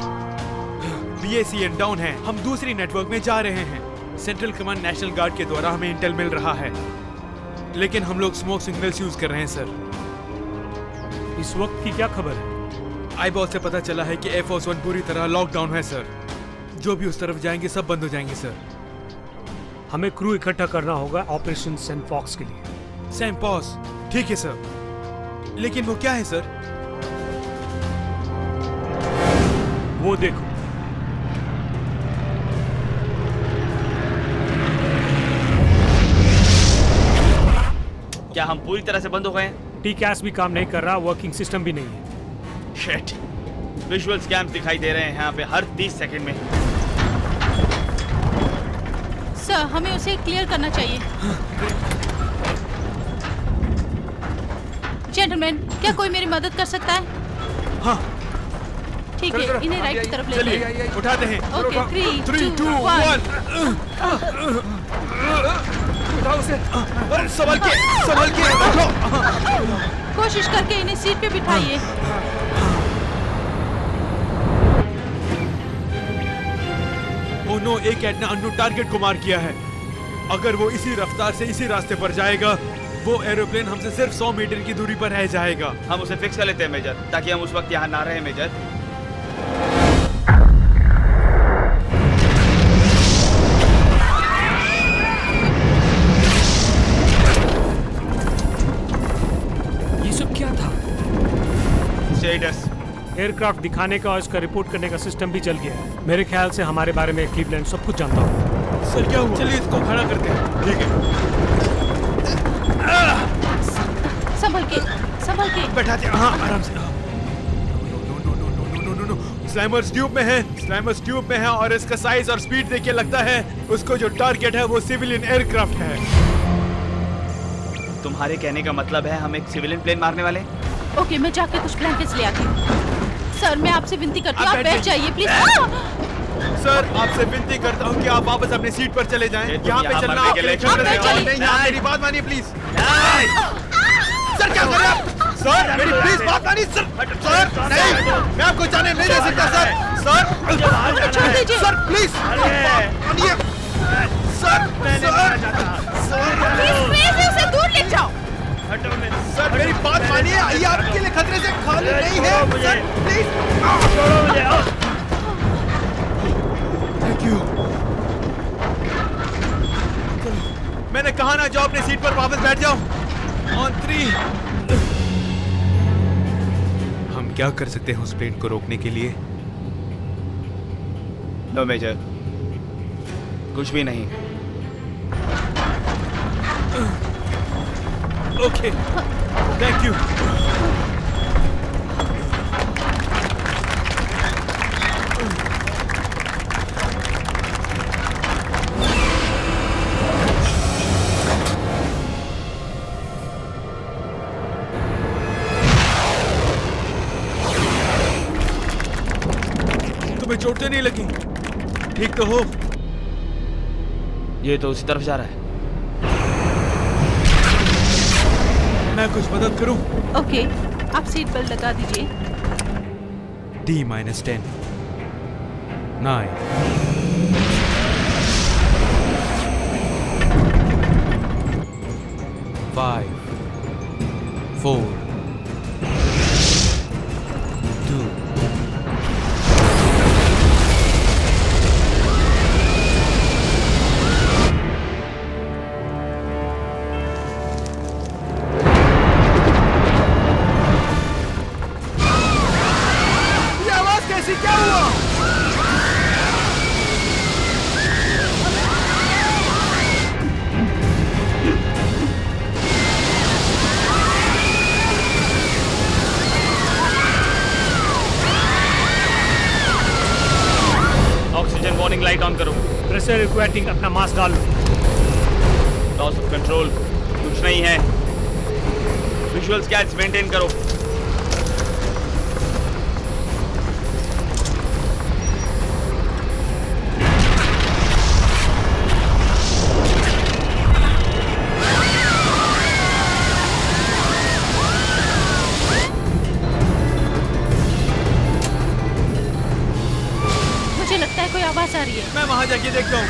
[SPEAKER 2] BACN डाउन है। हम दूसरी नेटवर्क में जा रहे हैं। सेंट्रल कमांड नेशनल गार्ड के द्वारा हमें इंटेल मिल रहा है, लेकिन हम लोग स्मोक सिग्नल्स यूज कर रहे हैं, सर।
[SPEAKER 9] इस वक्त की क्या खबर है?
[SPEAKER 2] आईबॉस से पता चला है कि एयरफोर्स 1 पूरी तरह लॉकडाउन है, सर। जो भी उस तरफ जाएंगे सब बंद हो जाएंगे, सर।
[SPEAKER 9] हमें क्रू इकट्ठा करना होगा ऑपरेशन सेंट फॉक्स के लिए।
[SPEAKER 2] सेंट पॉस, ठीक है सर। लेकिन वो क्या है, सर?
[SPEAKER 9] वो देखो।
[SPEAKER 5] क्या हम पूरी तरह से बंद हो गए हैं?
[SPEAKER 9] टी-कैस भी काम नहीं कर रहा, वर्किंग सिस्टम भी नहीं है।
[SPEAKER 5] शिट। विजुअल स्कैम्स दिखाई दे रहे हैं यहाँ पे हर 30 सेकंड में।
[SPEAKER 1] सर, हमें उसे क्लियर करना चाहिए। जेंटलमैन, क्या कोई मेरी मदद कर सकता है?
[SPEAKER 2] हाँ।
[SPEAKER 1] ठीक है, इन्हें राइट की तरफ ले
[SPEAKER 2] चलिए,
[SPEAKER 1] जाइए।
[SPEAKER 2] उठाते हैं।
[SPEAKER 1] ओके, 3, 2, 1।
[SPEAKER 2] उठाओ उसे। और संभल के बैठो।
[SPEAKER 1] कोशिश करके इन्हें सीट पे बिठाइए।
[SPEAKER 2] ओह नो, एक कैट ने अननोन टारगेट को मार किया है। अगर वो इसी रफ्तार से इसी रास्ते पर जाएगा, वो एरोप्लेन हमसे सिर्फ 100 मीटर की दूरी पर रह जाएगा।
[SPEAKER 5] हम उसे फिक्स कर लेते हैं मेजर, ताकि हम उस वक्त यहाँ ना रहे मेजर।
[SPEAKER 9] ये सब क्या था?
[SPEAKER 5] स्टेटस
[SPEAKER 9] एयरक्राफ्ट दिखाने का और इसका रिपोर्ट करने का सिस्टम भी चल गया है। मेरे ख्याल से हमारे बारे में क्लीवलैंड सब कुछ जानता हूँ।
[SPEAKER 2] सर, क्या हुआ? चलिए इसको खड़ा करते हैं। ठीक है।
[SPEAKER 1] संभल के
[SPEAKER 2] बैठाते हैं। हाँ, आराम से। स्लाइमर्स ट्यूब में है और इसका साइज और स्पीड देख के लगता है उसको जो टारगेट है वो सिविलियन एयरक्राफ्ट है।
[SPEAKER 5] तुम्हारे कहने का मतलब है हम एक सिविलियन प्लेन मारने वाले?
[SPEAKER 1] ओके, मैं जाके कुछ ब्लैंकेट्स ले आती हूँ। सर, मैं आपसे विनती करती हूँ, आप बैठ जाइए प्लीज।
[SPEAKER 2] सर, आपसे विनती करता हूँ कि आप वापस अपनी सीट पर चले जाएं। यहाँ पे चलना आपके लिए खतरा है। नहीं, यहाँ मेरी बात मानिए प्लीज। सर, क्या कर रहे हैं आप? सर, मेरी प्लीज बात मानिए सर। सर, नहीं, मैं आपको जाने नहीं दे सकता सर। सर,
[SPEAKER 1] छोड़ दीजिए।
[SPEAKER 2] सर, प्लीज मानिए। सर,
[SPEAKER 8] प्लीज उसे दूर ले जाओ।
[SPEAKER 2] सर, मेरी बात मानिए। ये आपके लिए खतरे से खाली नहीं है। Sir, please. Thank you. मैंने कहा ना, जाओ अपनी सीट पर वापस बैठ जाओ। ऑन 3। हम क्या कर सकते हैं उस प्लेन को रोकने के लिए?
[SPEAKER 5] नो मेजर, कुछ भी नहीं।
[SPEAKER 2] Okay, thank you. तुम्हें चोट तो नहीं लगी? ठीक तो हो?
[SPEAKER 5] ये तो उसी तरफ जा रहा है।
[SPEAKER 2] मैं कुछ मदद करूं?
[SPEAKER 1] ओके, आप सीट बेल्ट लगा दीजिए।
[SPEAKER 2] D-10 9 5 4 2
[SPEAKER 10] ये आवाज कैसी? क्या हुआ?
[SPEAKER 5] ऑक्सीजन वार्निंग लाइट ऑन करो।
[SPEAKER 9] प्रेशर रिक्वायरिंग, अपना मास्क डाल लो।
[SPEAKER 5] लॉस ऑफ कंट्रोल, कुछ नहीं है। विजुअल स्कैन्स मेंटेन करो।
[SPEAKER 1] मुझे लगता है कोई आवाज आ रही है।
[SPEAKER 2] मैं वहां जाके देखता हूँ।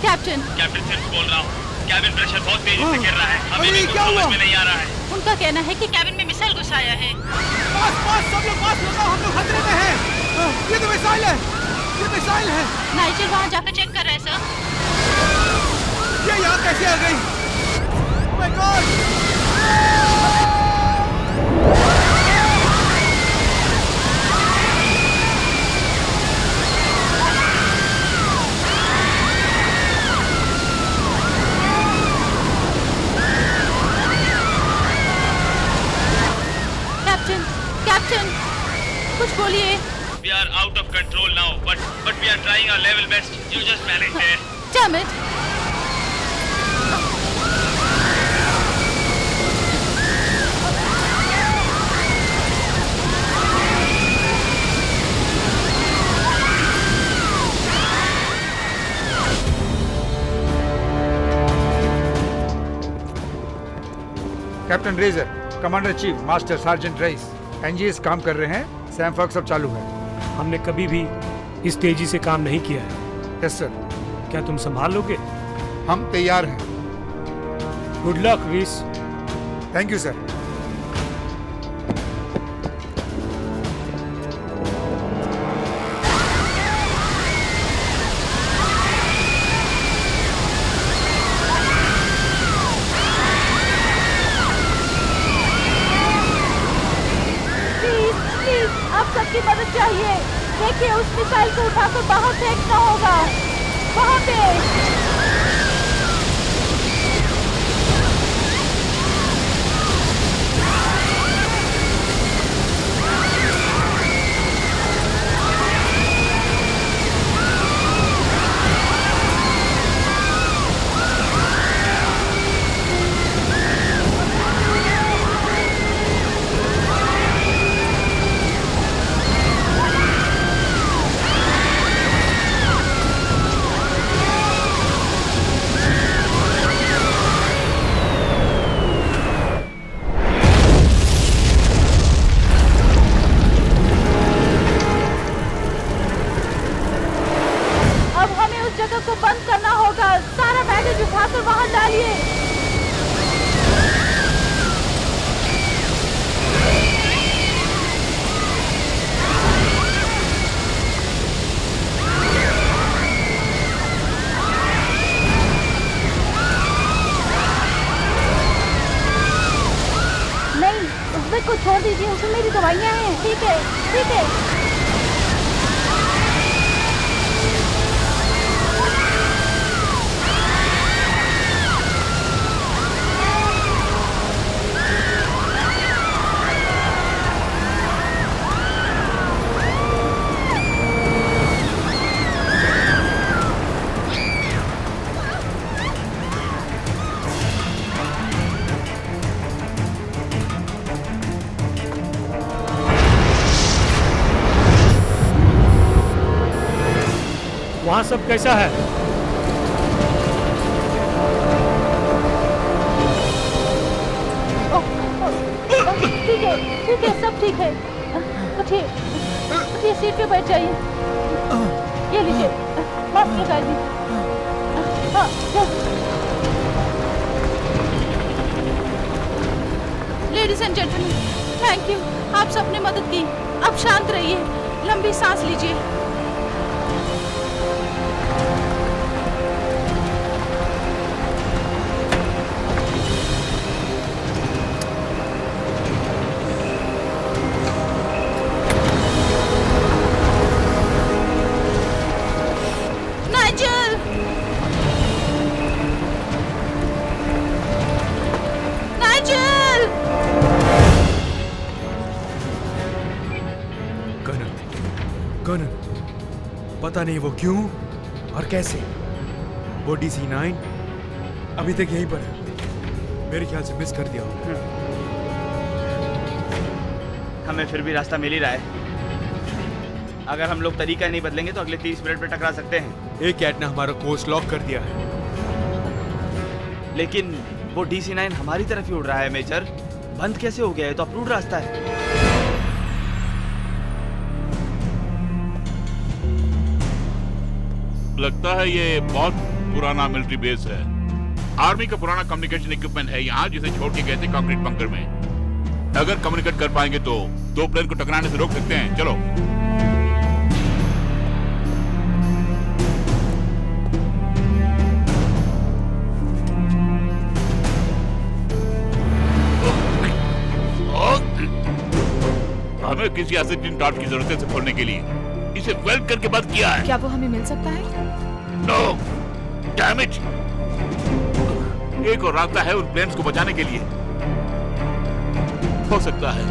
[SPEAKER 1] कैप्टन,
[SPEAKER 5] कैप्टन सिर्फ बोल रहा हूँ, कैबिन प्रेशर बहुत तेजी से गिर रहा है।
[SPEAKER 10] अरे,
[SPEAKER 5] अभी भी
[SPEAKER 10] क्या
[SPEAKER 5] कुछ
[SPEAKER 10] हुआ?
[SPEAKER 5] समझ में नहीं आ रहा है।
[SPEAKER 1] उनका कहना है कि कैबिन में मिसाइल घुस आया है।
[SPEAKER 10] पास पास, सब लोग पास लगाओ, हम लोग खतरे में हैं। ये तो मिसाइल है, ये मिसाइल है।
[SPEAKER 1] नाइजर वहां जाकर चेक कर रहा है सर।
[SPEAKER 10] ये यहाँ कैसे आ गई? Oh my God!
[SPEAKER 1] Captain, captain, कुछ बोलिए।
[SPEAKER 5] We are out of control now, but we are trying our level best. You just manage there.
[SPEAKER 1] Damn it!
[SPEAKER 10] Captain Razor, commander chief, master sergeant Reese, engines काम कर रहे हैं। सैम फॉक्स सब चालू है।
[SPEAKER 9] हमने कभी भी इस तेजी से काम नहीं किया है।
[SPEAKER 10] Yes sir.
[SPEAKER 9] क्या तुम संभाल लोगे?
[SPEAKER 10] हम तैयार हैं।
[SPEAKER 9] Good luck Reese.
[SPEAKER 10] Thank you sir.
[SPEAKER 7] Please, आप सबकी मदद चाहिए। देखिए, उस मिसाइल को उठाकर बाहर फेंकना होगा। वहाँ पे। एलिजाबेथ को छोड़ दीजिए, उसमें मेरी दवाइयाँ हैं। ठीक है, ठीक है।
[SPEAKER 9] वहाँ सब कैसा है?
[SPEAKER 7] ठीक है, सब ठीक है। उठिए, उठिए, सीट पे बैठ जाइए। ये लीजिए, मास्क लगा लीजिए। हाँ,
[SPEAKER 1] ladies and gentleman, thank you, आप सबने मदद की। अब शांत रहिए, लंबी सांस लीजिए। नाइजल! नाइजल!
[SPEAKER 2] कनन, पता नहीं वो क्यों और कैसे वो DC-9 अभी तक यहीं पर है। मेरे ख्याल से मिस कर दिया होगा।
[SPEAKER 5] हमें फिर भी रास्ता मिल ही रहा है। अगर हम लोग तरीका नहीं बदलेंगे तो अगले 30 मिनट में टकरा सकते हैं।
[SPEAKER 2] एक कैट ने हमारा कोर्स लॉक कर दिया है।
[SPEAKER 5] लेकिन वो DC-9 हमारी तरफ ही उड़ रहा है मेजर। बंद कैसे हो गया है? तो अप्रूव्ड रास्ता है।
[SPEAKER 3] लगता है ये बहुत पुराना मिलिट्री बेस है। आर्मी का पुराना कम्युनिकेशन इक्विपमेंट है यहाँ, जिसे छोड़ के गए थे कंक्रीट बंकर में। अगर कम्युनिकेट कर पाएंगे तो दो प्लेन को टकराने से रोक सकते हैं। चलो। हमें किसी एसिड टॉर्च की जरूरत है इसे खोलने के लिए। इसे वेल्ड करके बंद किया है।
[SPEAKER 8] क्या वो हमें मिल सकता है?
[SPEAKER 3] No, damn it. एक और रास्ता है उन प्लेन्स को बचाने के लिए। हो सकता है।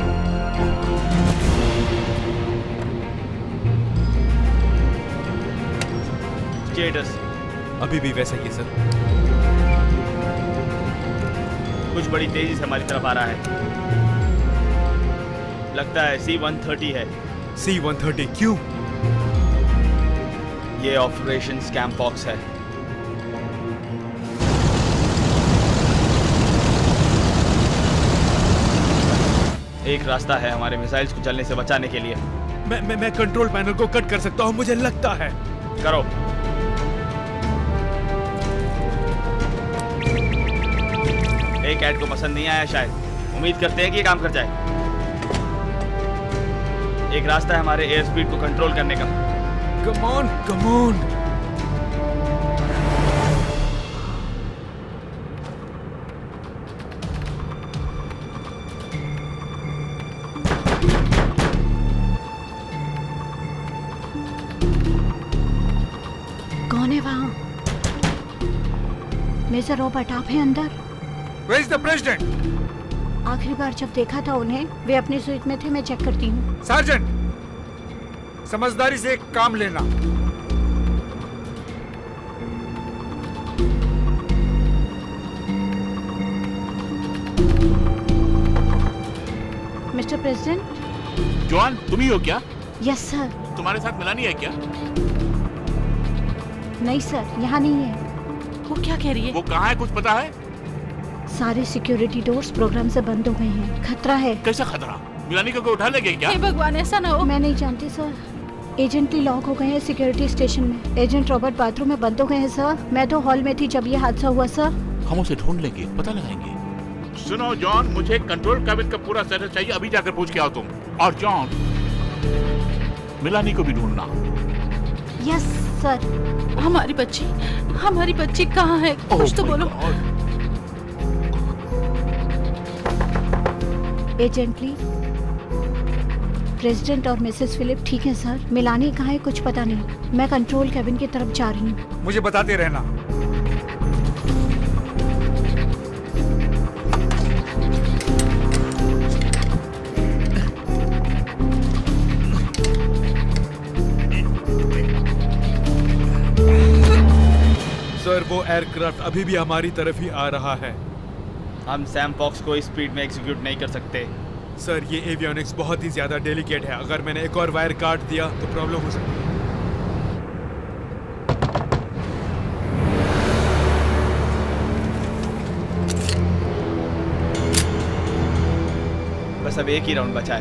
[SPEAKER 5] स्टेटस
[SPEAKER 2] अभी भी वैसा ही है सर।
[SPEAKER 5] कुछ बड़ी तेजी से हमारी तरफ आ रहा है। लगता है C-130 है।
[SPEAKER 2] C-130 क्यों?
[SPEAKER 5] ये ऑपरेशन स्कैम बॉक्स है। एक रास्ता है हमारे मिसाइल्स को चलने से बचाने के लिए।
[SPEAKER 2] मैं कंट्रोल पैनल को कट कर सकता हूँ, मुझे लगता है।
[SPEAKER 5] करो। एक ऐड को पसंद नहीं आया शायद। उम्मीद करते हैं कि ये काम कर जाए। एक रास्ता है हमारे एयर स्पीड को कंट्रोल करने का।
[SPEAKER 2] Come on, come on.
[SPEAKER 7] कौन है वहाँ? मेजर रॉबर्ट, आप हैं अंदर?
[SPEAKER 10] Where is the president?
[SPEAKER 7] आखिरी बार जब देखा था उन्हें, वे अपनी स्वीट में थे। मैं चेक करती हूँ।
[SPEAKER 10] सार्जेंट, समझदारी से एक काम लेना।
[SPEAKER 7] Mister president.
[SPEAKER 3] जॉन, तुम ही हो क्या?
[SPEAKER 7] Yes sir.
[SPEAKER 3] तुम्हारे साथ मिलानी है क्या?
[SPEAKER 7] नहीं सर, यहाँ नहीं है।
[SPEAKER 1] वो क्या कह रही है?
[SPEAKER 3] वो कहाँ है, कुछ पता है?
[SPEAKER 7] सारे सिक्योरिटी डोर्स प्रोग्राम से बंद हो गए हैं। खतरा है।
[SPEAKER 3] कैसा खतरा? मिलानी को उठा लेंगे क्या?
[SPEAKER 1] हे भगवान, ऐसा ना हो।
[SPEAKER 7] मैं नहीं जानती सर। एजेंट भी लॉक हो गए हैं सिक्योरिटी स्टेशन में। एजेंट रॉबर्ट बाथरूम में बंद हो गए हैं सर। मैं तो हॉल में थी जब ये हादसा हुआ सर।
[SPEAKER 3] हम उसे ढूंढ लेंगे, पता लगाएंगे। सुनो जॉन, मुझे कंट्रोल कैबिन का पूरा सेटअप चाहिए। अभी जाकर पूछ के आओ तुम। और जॉन, मिलानी को भी ढूंढना।
[SPEAKER 7] Yes sir.
[SPEAKER 1] हमारी बच्ची कहाँ है? कुछ तो बोलो।
[SPEAKER 11] एजेंटली प्रेसिडेंट और मिसेस फिलिप ठीक है सर। मिलानी कहाँ है कुछ पता नहीं। मैं कंट्रोल कैबिन की तरफ जा रही हूँ।
[SPEAKER 10] मुझे बताते रहना।
[SPEAKER 2] सर वो एयरक्राफ्ट अभी भी हमारी तरफ ही आ रहा है।
[SPEAKER 5] हम सैम फॉक्स को इस स्पीड में एग्जीक्यूट नहीं कर सकते।
[SPEAKER 2] सर ये एवियोनिक्स बहुत ही ज्यादा डेलिकेट है। अगर मैंने एक और वायर काट दिया तो प्रॉब्लम हो सकती है।
[SPEAKER 5] बस अब एक ही राउंड बचा है।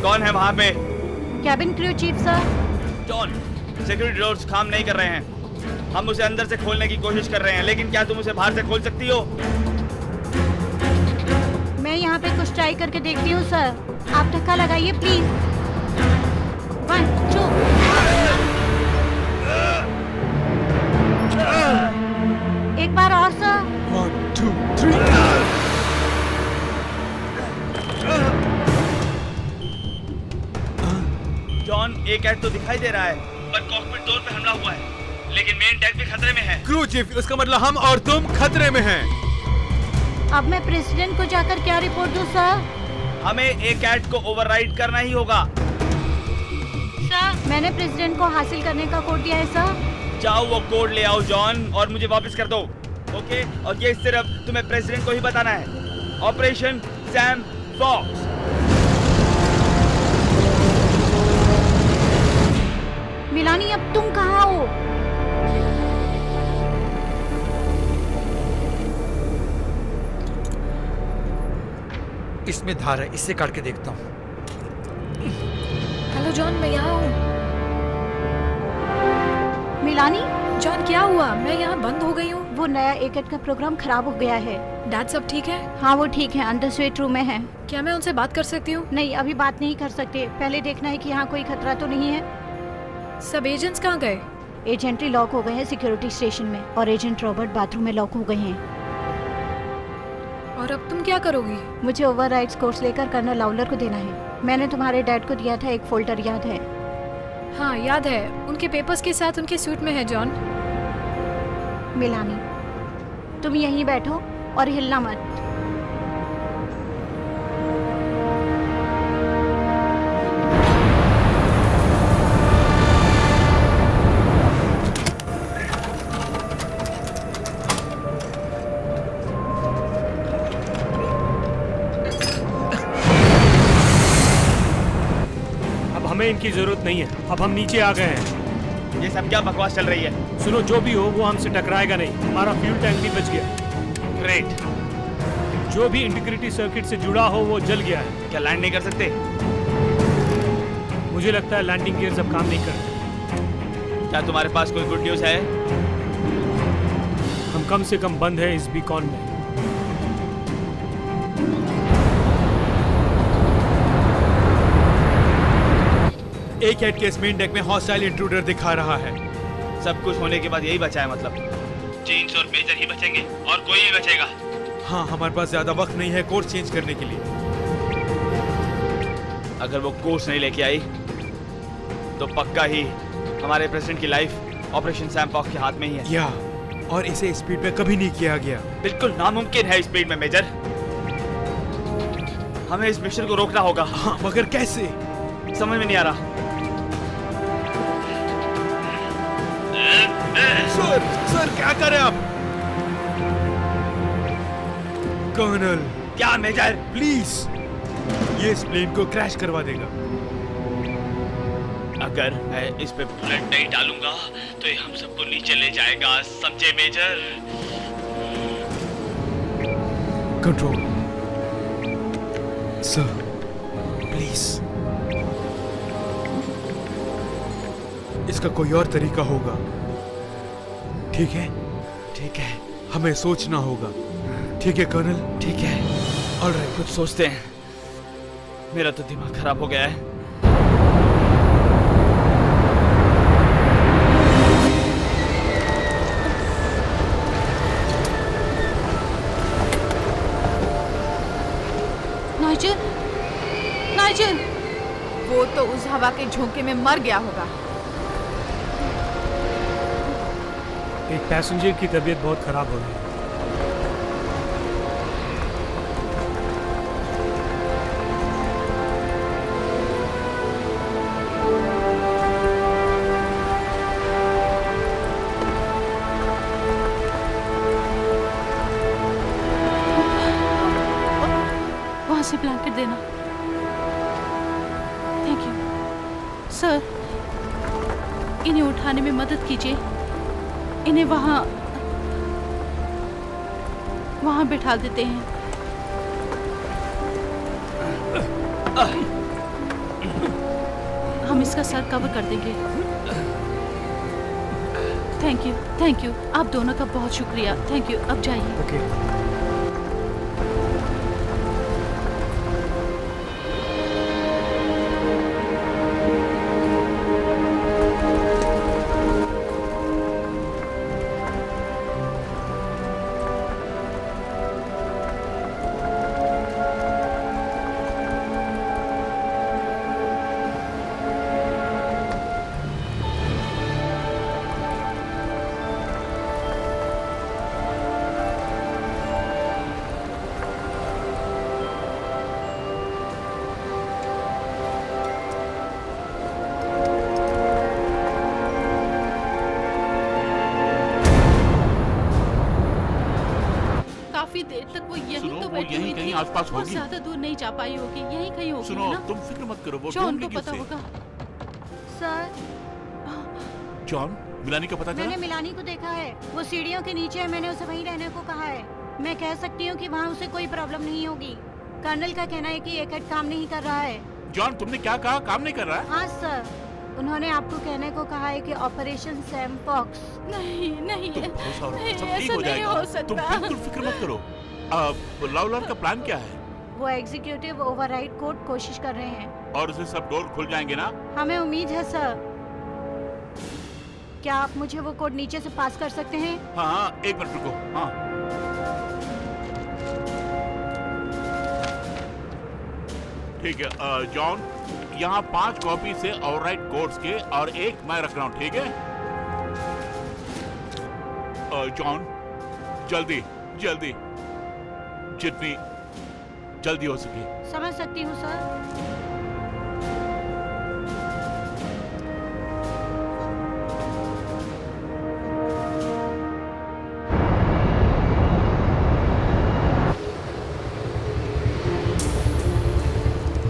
[SPEAKER 5] कौन है वहां पे?
[SPEAKER 11] Cabin crew chief sir.
[SPEAKER 5] John, security doors काम नहीं कर रहे हैं। हम उसे अंदर से खोलने की कोशिश कर रहे हैं, लेकिन क्या तुम उसे बाहर से खोल सकती हो?
[SPEAKER 11] मैं यहाँ पे कुछ ट्राई करके देखती हूँ सर। आप धक्का लगाइए प्लीज। 1 2 एक बार और सर।
[SPEAKER 2] 1 2 3
[SPEAKER 5] जॉन, एक कैट तो दिखाई दे रहा है, पर कॉकपिट डोर पे हमला हुआ है, लेकिन मेन डेक भी खतरे में है।
[SPEAKER 2] क्रू चीफ, उसका मतलब हम और तुम खतरे में हैं।
[SPEAKER 11] अब मैं प्रेसिडेंट को जाकर क्या रिपोर्ट दूं सर?
[SPEAKER 5] हमें एक कैट को ओवरराइड करना ही होगा।
[SPEAKER 11] सर, मैंने प्रेसिडेंट को हासिल करने का कोड दिया है सर।
[SPEAKER 5] जाओ वो कोड ले आओ जॉन, और मुझे वापस कर दो। ओके, और ये सिर्फ तुम्हें प्रेसिडेंट को ही बताना है। Operation Sam fox.
[SPEAKER 11] मिलानी, अब तुम कहाँ हो?
[SPEAKER 10] इसमें धार है, इससे काट के देखता हूँ।
[SPEAKER 6] हेलो जॉन, मैं यहाँ हूँ।
[SPEAKER 11] मिलानी,
[SPEAKER 6] जॉन क्या हुआ? मैं यहाँ बंद हो गई हूँ।
[SPEAKER 11] वो नया एकेट का प्रोग्राम खराब हो गया है।
[SPEAKER 6] डैड सब ठीक है?
[SPEAKER 11] हाँ वो ठीक है, अंदर स्वीट रूम में है।
[SPEAKER 6] क्या मैं उनसे बात कर सकती हूँ?
[SPEAKER 11] नहीं, अभी बात नहीं कर सकते। पहले देखना है कि यहाँ कोई खतरा तो नहीं है।
[SPEAKER 6] सब एजेंट्स कहाँ गए?
[SPEAKER 11] एजेंट लॉक हो गए हैं सिक्योरिटी स्टेशन में, और एजेंट रॉबर्ट बाथरूम में लॉक हो गए हैं।
[SPEAKER 6] और अब तुम क्या करोगी?
[SPEAKER 11] मुझे ओवरराइड्स कोर्स लेकर कर्नल लाउलर को देना है। मैंने तुम्हारे डैड को दिया था एक फोल्डर, याद है?
[SPEAKER 6] हाँ याद है, उनके पेपर्स के साथ उनके सूट में है जॉन।
[SPEAKER 11] मिलानी, तुम यहीं बैठो और हिलना मत।
[SPEAKER 9] हमें इनकी जरूरत नहीं है। अब हम नीचे आ गए हैं।
[SPEAKER 5] ये सब क्या बकवास चल रही है?
[SPEAKER 9] सुनो, जो भी हो वो हमसे टकराएगा नहीं। हमारा फ्यूल टैंक भी बच गया।
[SPEAKER 5] ग्रेट।
[SPEAKER 9] जो भी इंटीग्रिटी सर्किट से जुड़ा हो वो जल गया है।
[SPEAKER 5] क्या लैंड नहीं कर सकते?
[SPEAKER 9] मुझे लगता है लैंडिंग गियर्स अब काम नहीं करते।
[SPEAKER 5] क्या तुम्हारे पास कोई गुड न्यूज़ है?
[SPEAKER 9] हम कम से कम बंद है इस बीकॉन में।
[SPEAKER 2] एक हेड केस मेन डेक में हॉस्टाइल इंट्रूडर दिखा रहा है।
[SPEAKER 5] सब कुछ होने के बाद यही बचा है, मतलब जेम्स और मेजर ही बचेंगे और कोई नहीं बचेगा।
[SPEAKER 2] हाँ, हमारे पास ज्यादा वक्त नहीं है कोर्स चेंज करने के लिए।
[SPEAKER 5] अगर वो कोर्स नहीं लेके आई तो पक्का ही हमारे प्रेसिडेंट की लाइफ ऑपरेशन सैम फॉक्स के हाथ में ही है।
[SPEAKER 2] या, और इसे स्पीड पे कभी नहीं किया गया।
[SPEAKER 5] बिल्कुल नामुमकिन है स्पीड में मेजर। हमें इस मिशन को रोकना होगा।
[SPEAKER 2] हाँ, मगर कैसे?
[SPEAKER 5] समझ में नहीं आ रहा।
[SPEAKER 2] सर क्या करें आप? कर्नल।
[SPEAKER 5] क्या मेजर?
[SPEAKER 2] प्लीज, ये इस प्लेन को क्रैश करवा देगा।
[SPEAKER 5] अगर मैं इस पे बुलेट नहीं डालूंगा तो ये हम सबको नीचे ले जाएगा, समझे मेजर?
[SPEAKER 2] Control sir, please. इसका कोई और तरीका होगा। ठीक है?
[SPEAKER 5] ठीक है,
[SPEAKER 2] हमें सोचना होगा। ठीक है कर्नल?
[SPEAKER 5] ठीक है। ऑलराइट, कुछ सोचते हैं। मेरा तो दिमाग खराब हो गया है।
[SPEAKER 1] Nigel, Nigel.
[SPEAKER 8] वो तो उस हवा के झोंके में मर गया होगा।
[SPEAKER 9] एक पैसेंजर की तबीयत बहुत खराब हो रही है।
[SPEAKER 1] वहाँ से ब्लैंकेट देना। Thank you sir. इन्हें उठाने में मदद कीजिए। इन्हें वहाँ बिठा देते हैं। हम इसका सर कवर कर देंगे। Thank you. आप दोनों का बहुत शुक्रिया। Thank you. अब जाइए।
[SPEAKER 9] ओके।
[SPEAKER 1] काफी देर तक वो यहीं
[SPEAKER 3] सुनो,
[SPEAKER 1] तो
[SPEAKER 3] वो
[SPEAKER 1] बैठी
[SPEAKER 3] यहीं
[SPEAKER 1] हुई
[SPEAKER 3] कहीं
[SPEAKER 1] थी।
[SPEAKER 3] आसपास
[SPEAKER 1] वो
[SPEAKER 3] होगी।
[SPEAKER 1] ज्यादा दूर नहीं जा पाई होगी। यहीं कहीं होगी
[SPEAKER 3] सुनो,
[SPEAKER 1] ना।
[SPEAKER 3] तुम फिक्र मत करो, वो
[SPEAKER 1] जॉन
[SPEAKER 3] ढूंढ
[SPEAKER 1] को
[SPEAKER 3] लेगी
[SPEAKER 1] पता
[SPEAKER 3] उसे।
[SPEAKER 1] होगा।
[SPEAKER 11] सर,
[SPEAKER 3] जॉन, मिलानी का पता
[SPEAKER 11] मैंने
[SPEAKER 3] चला?
[SPEAKER 11] मिलानी को देखा है। वो सीढ़ियों के नीचे है। मैंने उसे वहीं रहने को कहा है। मैं कह सकती हूँ कि वहाँ उसे कोई प्रॉब्लम नहीं होगी। कर्नल का कहना है कि एकट काम नहीं कर रहा है।
[SPEAKER 3] जॉन, तुमने क्या कहा? काम नहीं कर रहा है?
[SPEAKER 11] हाँ सर, उन्होंने आपको कहने को कहा है कि ऑपरेशन सैम फॉक्स।
[SPEAKER 1] नहीं नहीं
[SPEAKER 3] तुम भरोसा रखो,
[SPEAKER 1] नहीं,
[SPEAKER 3] सब ठीक
[SPEAKER 1] ऐसा
[SPEAKER 3] हो
[SPEAKER 1] नहीं
[SPEAKER 3] जाएगा।
[SPEAKER 1] हो
[SPEAKER 3] तुम
[SPEAKER 1] सकता।
[SPEAKER 3] बिल्कुल फिक्र मत करो। लाउलर का प्लान क्या है?
[SPEAKER 11] वो एग्जीक्यूटिव ओवरराइड कोर्ट कोशिश कर रहे हैं।
[SPEAKER 3] और उसे सब डोर खुल जाएंगे ना?
[SPEAKER 11] हमें उम्मीद है सर। क्या आप मुझे वो कोड नीचे से पास कर सकते हैं?
[SPEAKER 3] हाँ, एक मिनट रुको। हाँ, ठीक है। जॉन, यहाँ 5 कॉपी से ओवरराइड कोड्स के और एक मैं रख रहा हूँ, ठीक है? जॉन, जल्दी जल्दी, जितनी जल्दी हो सके।
[SPEAKER 11] समझ सकती हूँ sir.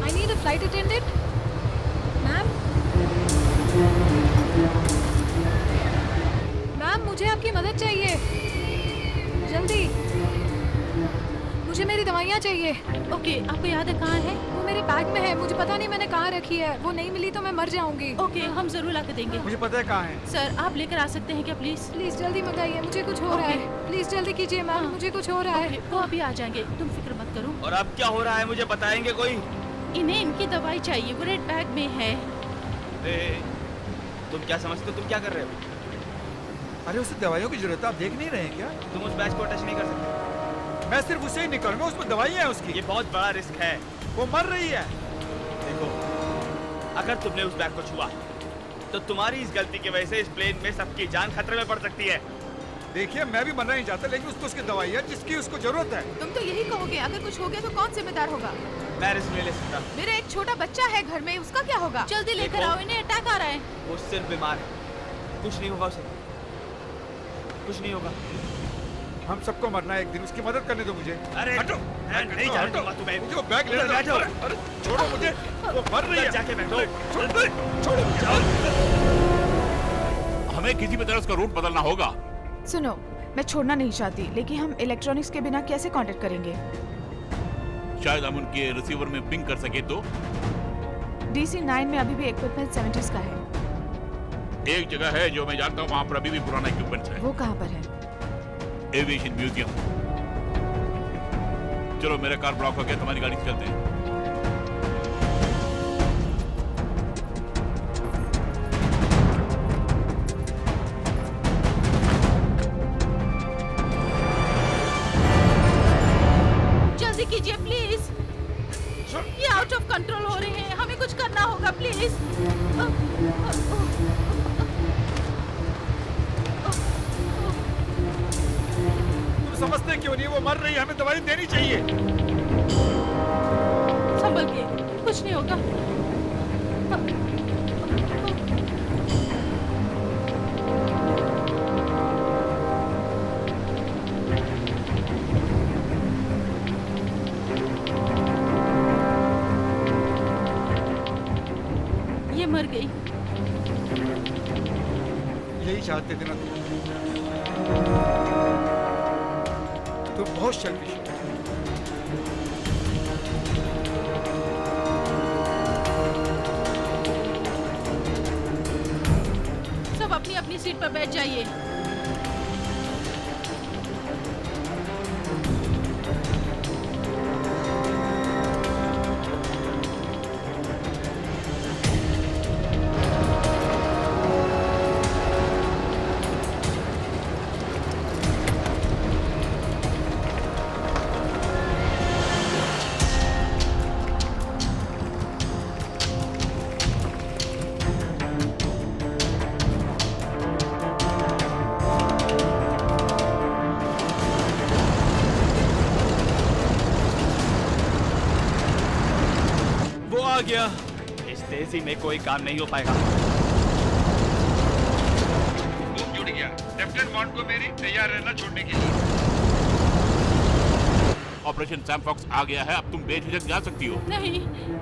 [SPEAKER 6] I need a flight attendant. Ma'am, ma'am मुझे आपकी मदद चाहिए। जल्दी, मुझे मेरी दवाइयाँ चाहिए।
[SPEAKER 1] ओके, आपको याद है कहाँ है?
[SPEAKER 6] वो मेरे बैग में है। मुझे पता नहीं मैंने कहाँ रखी है। वो नहीं मिली तो मैं मर जाऊंगी।
[SPEAKER 1] ओके, हम जरूर लाके देंगे।
[SPEAKER 10] मुझे पता है कहाँ है।
[SPEAKER 1] सर, आप लेकर आ सकते हैं क्या प्लीज?
[SPEAKER 6] प्लीज जल्दी मंगाइए, मुझे कुछ हो रहा है। प्लीज जल्दी कीजिए मैम, मुझे कुछ हो रहा है।
[SPEAKER 1] ओके, वो अभी आ जाएंगे, तुम फिक्र मत करो।
[SPEAKER 5] और अब क्या हो रहा है, मुझे बताएंगे कोई?
[SPEAKER 1] इन्हें इनकी दवाई चाहिए, वो रेड बैग में है।
[SPEAKER 5] तुम क्या समझते हो? तुम क्या कर रहे हो?
[SPEAKER 10] अरे उसे दवाइयों की जरूरत है, आप देख नहीं रहे हैं क्या?
[SPEAKER 5] तुम उस बैच को टच नहीं कर सकते।
[SPEAKER 10] मैं सिर्फ उसे ही निकालूंगा, उसमें दवाइयाँ हैं उसकी।
[SPEAKER 5] ये बहुत बड़ा रिस्क है।
[SPEAKER 10] वो मर रही है।
[SPEAKER 5] देखो, अगर तुमने उस बैग को छुआ तो तुम्हारी इस गलती की वजह से इस प्लेन में सबकी जान खतरे में पड़ सकती है।
[SPEAKER 10] देखिए, मैं भी मरना नहीं चाहता, लेकिन उसको उसकी दवाई है जिसकी उसको जरूरत है।
[SPEAKER 8] तुम तो यही कहोगे, अगर कुछ हो गया तो कौन जिम्मेदार होगा?
[SPEAKER 5] मैं रिस्क नहीं ले सकता।
[SPEAKER 8] मेरा एक छोटा बच्चा है घर में, उसका क्या होगा?
[SPEAKER 1] जल्दी लेकर
[SPEAKER 5] देखो।
[SPEAKER 1] आओ, इन्हें अटैक आ रहा है।
[SPEAKER 5] वो सिर्फ बीमार है, कुछ नहीं होगा उसे, कुछ नहीं होगा।
[SPEAKER 10] हम सबको मरना है एक दिन, उसकी मदद करने दो मुझे।
[SPEAKER 5] अरे
[SPEAKER 10] हटो,
[SPEAKER 5] मैं नहीं जाने दूंगा तुम्हें।
[SPEAKER 10] मुझे वो बैग ले
[SPEAKER 5] उधर बैठो।
[SPEAKER 10] अरे छोड़ो मुझे, वो मर रही है।
[SPEAKER 5] जाके बैठो।
[SPEAKER 10] छोड़ो मुझे।
[SPEAKER 3] हमें किसी भी तरह उसका रूट बदलना होगा।
[SPEAKER 8] सुनो, मैं छोड़ना नहीं चाहती, लेकिन हम इलेक्ट्रॉनिक्स के बिना कैसे कांटेक्ट करेंगे?
[SPEAKER 3] शायद हम उनके रिसीवर में पिंग कर सके तो।
[SPEAKER 8] DC-9 में अभी भी इक्विपमेंट 70s का है।
[SPEAKER 3] एक जगह है जो मैं जानता हूँ, वहाँ पर अभी भी पुराना इक्विपमेंट है।
[SPEAKER 8] वो कहाँ पर है?
[SPEAKER 3] Aviation museum. चलो, मेरा कार ब्लॉक हो गया, तुम्हारी गाड़ी से चलते हैं।
[SPEAKER 1] जल्दी कीजिए प्लीज।
[SPEAKER 10] तुम समझते क्यों नहीं? वो मर रही है, हमें दवाई देनी चाहिए।
[SPEAKER 1] संभल के, कुछ नहीं होगा। ये मर गई।
[SPEAKER 10] यही चाहते थे ना तुम बहुत सेल्फिश हो।
[SPEAKER 1] सब अपनी अपनी सीट पर बैठ जाइए।
[SPEAKER 2] आ गया।
[SPEAKER 5] इस तेजी में कोई काम नहीं हो पाएगा।
[SPEAKER 4] बूम जुड़ गया। लेफ्टिनेंट मॉन्टगोमेरी मेरी तैयार रहना छोड़ने के लिए।
[SPEAKER 3] ऑपरेशन सैम फॉक्स आ गया है, अब तुम बेझिझक जा सकती हो।
[SPEAKER 1] नहीं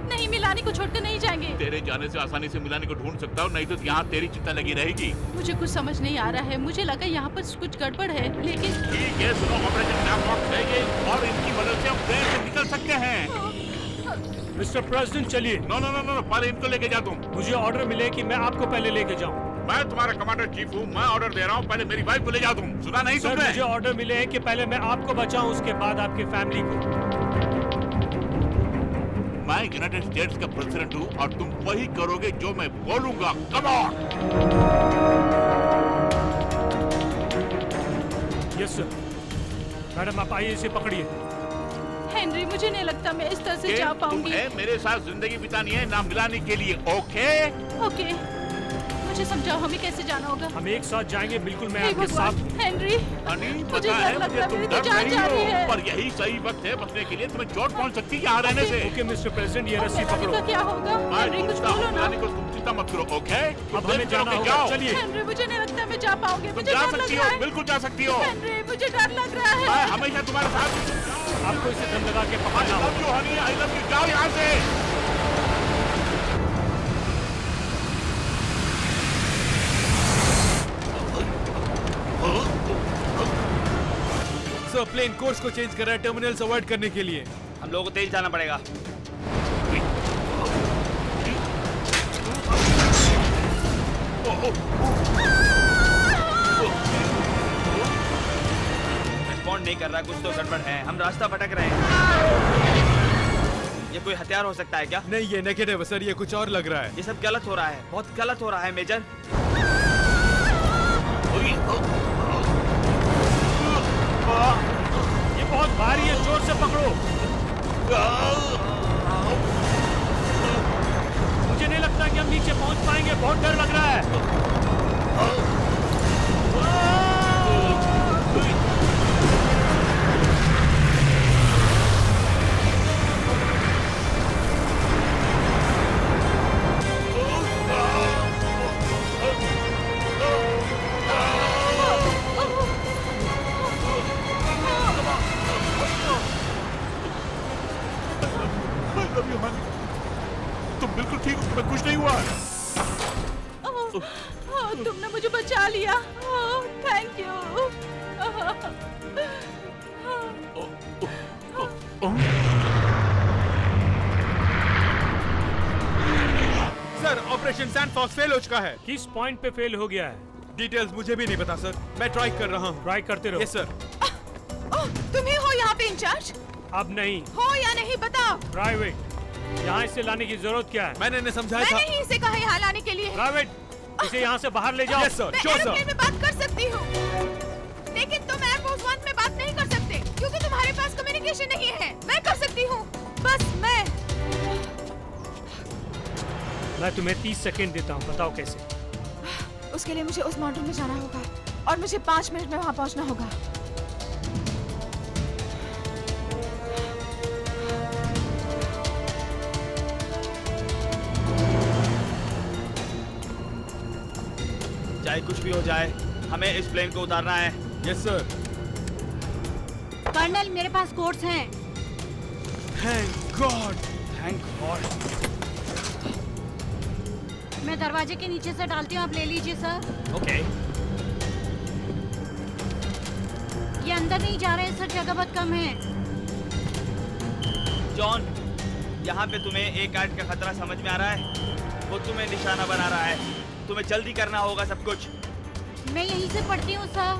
[SPEAKER 1] नहीं, मिलानी को छोड़कर नहीं जाएंगे।
[SPEAKER 3] तेरे जाने से आसानी से मिलानी को ढूंढ सकता हूँ, नहीं तो यहाँ तेरी चिंता लगी रहेगी।
[SPEAKER 1] मुझे कुछ समझ नहीं आ रहा है। मुझे लगा यहाँ पर कुछ गड़बड़ है, लेकिन
[SPEAKER 3] ठीक है, सुनो, ऑपरेशन सैम फॉक्स है ये, और इनकी मदद से हम प्लेन से निकल सकते हैं।
[SPEAKER 9] मिस्टर प्रेसिडेंट चलिए।
[SPEAKER 3] नो नो नो नो, पहले इनको लेके जा तुम।
[SPEAKER 9] मुझे ऑर्डर मिले कि मैं आपको पहले लेके जाऊं।
[SPEAKER 3] मैं तुम्हारा कमांडर चीफ हूँ, मैं ऑर्डर दे रहा हूँ, पहले मेरी वाइफ को ले जाओ तुम। सुना नहीं
[SPEAKER 9] सर,
[SPEAKER 3] तुमने?
[SPEAKER 9] मुझे ऑर्डर मिले हैं कि पहले मैं आपको बचाऊं, उसके बाद आपकी फैमिली को।
[SPEAKER 3] मैं यूनाइटेड स्टेट्स का प्रेसिडेंट हूँ और तुम वही करोगे जो मैं बोलूंगा। Come on.
[SPEAKER 9] Yes sir. Madam आप आइए, इसे पकड़िए।
[SPEAKER 1] हेनरी, मुझे नहीं लगता मैं इस तरह से जा पाऊंगी।
[SPEAKER 3] तुम्हें मेरे साथ जिंदगी बितानी है, ना मिलाने के लिए। ओके
[SPEAKER 1] ओके, मुझे समझाओ हमें कैसे जाना होगा।
[SPEAKER 9] हम एक साथ जाएंगे, बिल्कुल मैं
[SPEAKER 1] हे
[SPEAKER 9] आपके
[SPEAKER 1] भगवान,
[SPEAKER 9] साथ।
[SPEAKER 1] हेनरी,
[SPEAKER 3] हनी,
[SPEAKER 1] मुझे
[SPEAKER 3] पता है
[SPEAKER 1] डर लगता
[SPEAKER 3] मुझे
[SPEAKER 1] है,
[SPEAKER 3] तुम
[SPEAKER 1] मेरी
[SPEAKER 3] डर
[SPEAKER 1] जान
[SPEAKER 3] रही
[SPEAKER 1] जा रही
[SPEAKER 3] हो,
[SPEAKER 1] है।
[SPEAKER 3] पर यही सही वक्त है बचने के लिए। तुम्हें चोट पहुंच सकती है यहाँ रहने से।
[SPEAKER 9] ओके मिस्टर प्रेसिडेंट, ये रस्सी
[SPEAKER 1] मिलानी
[SPEAKER 9] पकड़ो।
[SPEAKER 1] का क्या होगा?
[SPEAKER 3] मैं
[SPEAKER 1] हेनरी, कुछ
[SPEAKER 3] ढूंढता हूँ
[SPEAKER 1] बोलो ना।
[SPEAKER 3] मिलाने को, तुम चिंता मत करो। ओके,
[SPEAKER 9] अब हमें जाना होगा,
[SPEAKER 3] जाओ।
[SPEAKER 9] चलिए।
[SPEAKER 1] हेनरी, मुझे नहीं लगता मैं जा पाऊंगी।
[SPEAKER 3] तुम
[SPEAKER 1] मुझे
[SPEAKER 3] जा
[SPEAKER 1] डर
[SPEAKER 3] सकती
[SPEAKER 1] लग
[SPEAKER 3] हो,
[SPEAKER 1] रहा है।
[SPEAKER 3] बिल्कुल जा सकती हो।
[SPEAKER 1] हेनरी, मुझे डर लग रहा है।
[SPEAKER 3] मैं हमेशा तुम्हारे साथ।
[SPEAKER 9] आपको इसे दम लगा के
[SPEAKER 3] I
[SPEAKER 9] पकड़ना
[SPEAKER 3] love
[SPEAKER 9] होगा।
[SPEAKER 3] you, honey, I love you। जाओ यहाँ से।
[SPEAKER 2] सर, प्लेन कोर्स को चेंज कर रहा है टर्मिनल्स अवॉइड करने के लिए।
[SPEAKER 5] हम लोगों को तेज जाना पड़ेगा। रिस्पॉन्ड नहीं कर रहा, कुछ तो गड़बड़ है। हम रास्ता भटक रहे हैं। ये कोई हथियार हो सकता है क्या?
[SPEAKER 2] नहीं, ये नेगेटिव है सर, ये कुछ और लग रहा है।
[SPEAKER 5] ये सब गलत हो रहा है, बहुत गलत हो रहा है मेजर।
[SPEAKER 9] ये बहुत भारी है, जोर से पकड़ो। मुझे नहीं लगता कि हम नीचे पहुंच पाएंगे, बहुत डर लग रहा है।
[SPEAKER 3] तुम बिल्कुल ठीक हो, तुम्हें कुछ नहीं हुआ।
[SPEAKER 1] तुमने मुझे बचा लिया। Thank you.
[SPEAKER 2] Sir, operation sand fox fail हो चुका है।
[SPEAKER 9] किस पॉइंट पे फेल हो गया है?
[SPEAKER 2] डिटेल्स मुझे भी नहीं पता सर, मैं ट्राई कर रहा हूँ।
[SPEAKER 9] ट्राई करते रहो।
[SPEAKER 2] Yes sir.
[SPEAKER 8] तुम ही हो यहाँ पे इंचार्ज?
[SPEAKER 9] अब नहीं।
[SPEAKER 8] हो या नहीं बताओ।
[SPEAKER 9] प्राइवेट, यहाँ इसे लाने की जरूरत क्या है?
[SPEAKER 2] मैंने इन्हें समझाया था।
[SPEAKER 8] मैंने ही इसे कहा यहाँ लाने के लिए।
[SPEAKER 9] प्राइवेट, इसे यहाँ से बाहर ले जाओ।
[SPEAKER 2] यस सर,
[SPEAKER 8] मैं
[SPEAKER 2] श्योर
[SPEAKER 8] एरोप्लेन
[SPEAKER 2] सर।
[SPEAKER 8] में बात कर सकती हूँ, लेकिन तुम एयरफोर्स वन में बात नहीं कर सकते क्योंकि तुम्हारे पास कम्युनिकेशन नहीं है। मैं कर सकती हूँ, बस मैं
[SPEAKER 9] मैं तुम्हें 30 सेकंड देता हूँ, बताओ कैसे।
[SPEAKER 8] उसके लिए मुझे उस माउंटेन में जाना होगा और मुझे 5 मिनट में वहां पहुंचना होगा।
[SPEAKER 5] चाहे कुछ भी हो जाए, हमें इस प्लेन को उतारना है।
[SPEAKER 2] Yes sir.
[SPEAKER 11] कर्नल, मेरे पास कोड्स हैं।
[SPEAKER 2] Thank God.
[SPEAKER 5] Thank God.
[SPEAKER 11] मैं दरवाजे के नीचे से डालती हूँ, आप ले लीजिए सर।
[SPEAKER 5] ओके।
[SPEAKER 11] ये अंदर नहीं जा रहे हैं सर, जगह बहुत कम है।
[SPEAKER 5] जॉन, यहाँ पे तुम्हें एक आर्ट का खतरा समझ में आ रहा है? वो तुम्हें निशाना बना रहा है। तुम्हें जल्दी करना होगा सब कुछ।
[SPEAKER 11] मैं यहीं से पढ़ती हूँ sir.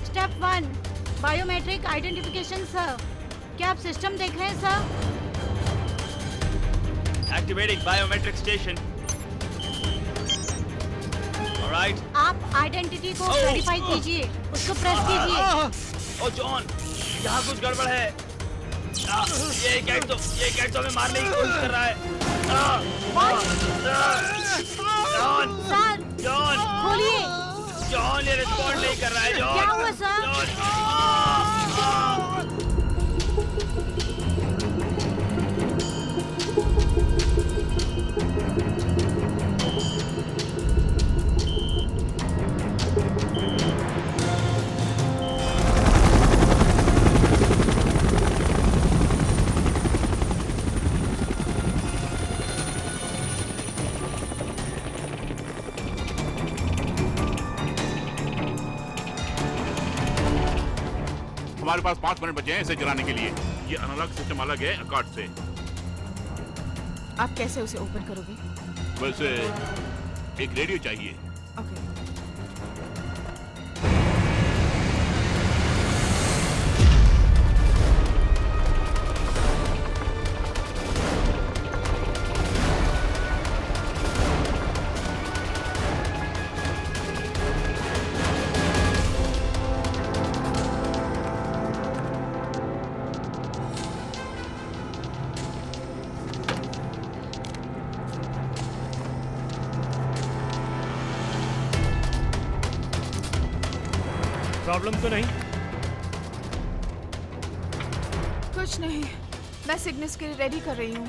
[SPEAKER 11] Step 1 biometric identification sir. क्या आप सिस्टम देख रहे हैं sir?
[SPEAKER 5] Activating biometric station. Alright.
[SPEAKER 11] आप आइडेंटिटी को वेरीफाई कीजिए, उसको प्रेस कीजिए।
[SPEAKER 5] ओ जॉन, यहाँ कुछ गड़बड़ है। ये कैट तो हमें मारने की कोशिश कर रहा है। जॉन,
[SPEAKER 11] सर
[SPEAKER 5] जॉन,
[SPEAKER 11] खोलिए।
[SPEAKER 5] जॉन ये रिस्पॉन्ड नहीं कर रहा है। जॉन,
[SPEAKER 11] क्या हुआ सर?
[SPEAKER 3] हमारे पास 5 मिनट बचे हैं इसे चलाने के लिए। ये एनालॉग सिस्टम अलग है अकार्ड से।
[SPEAKER 8] आप कैसे उसे ओपन करोगे?
[SPEAKER 3] वैसे एक रेडियो चाहिए।
[SPEAKER 8] ओके।
[SPEAKER 9] प्रॉब्लम तो नहीं?
[SPEAKER 8] कुछ नहीं, मैं सिग्नल्स के लिए रेडी कर रही हूँ।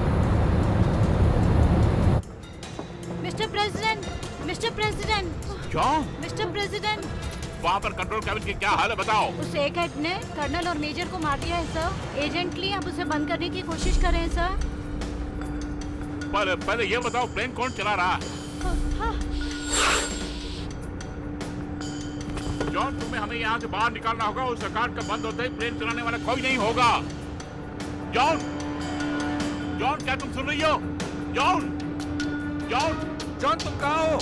[SPEAKER 11] मिस्टर प्रेसिडेंट, मिस्टर प्रेसिडेंट,
[SPEAKER 3] क्या?
[SPEAKER 11] मिस्टर प्रेसिडेंट,
[SPEAKER 3] वहाँ पर कंट्रोल कैबिन की क्या हाल है बताओ।
[SPEAKER 11] उस एक हेड ने कर्नल और मेजर को मार दिया है सर। एजेंटली आप उसे बंद करने की कोशिश कर रहे हैं सर।
[SPEAKER 3] पर पहले ये बताओ प्लेन कौन चला रहा है? जॉन, तुम्हें हमें यहाँ से बाहर निकालना होगा। उस अकार्ड का बंद होते ही प्लेन चलाने वाला कोई नहीं होगा। जॉन, जॉन क्या तुम सुन रही हो? जॉन, जॉन,
[SPEAKER 10] जॉन तुम कहाँ हो?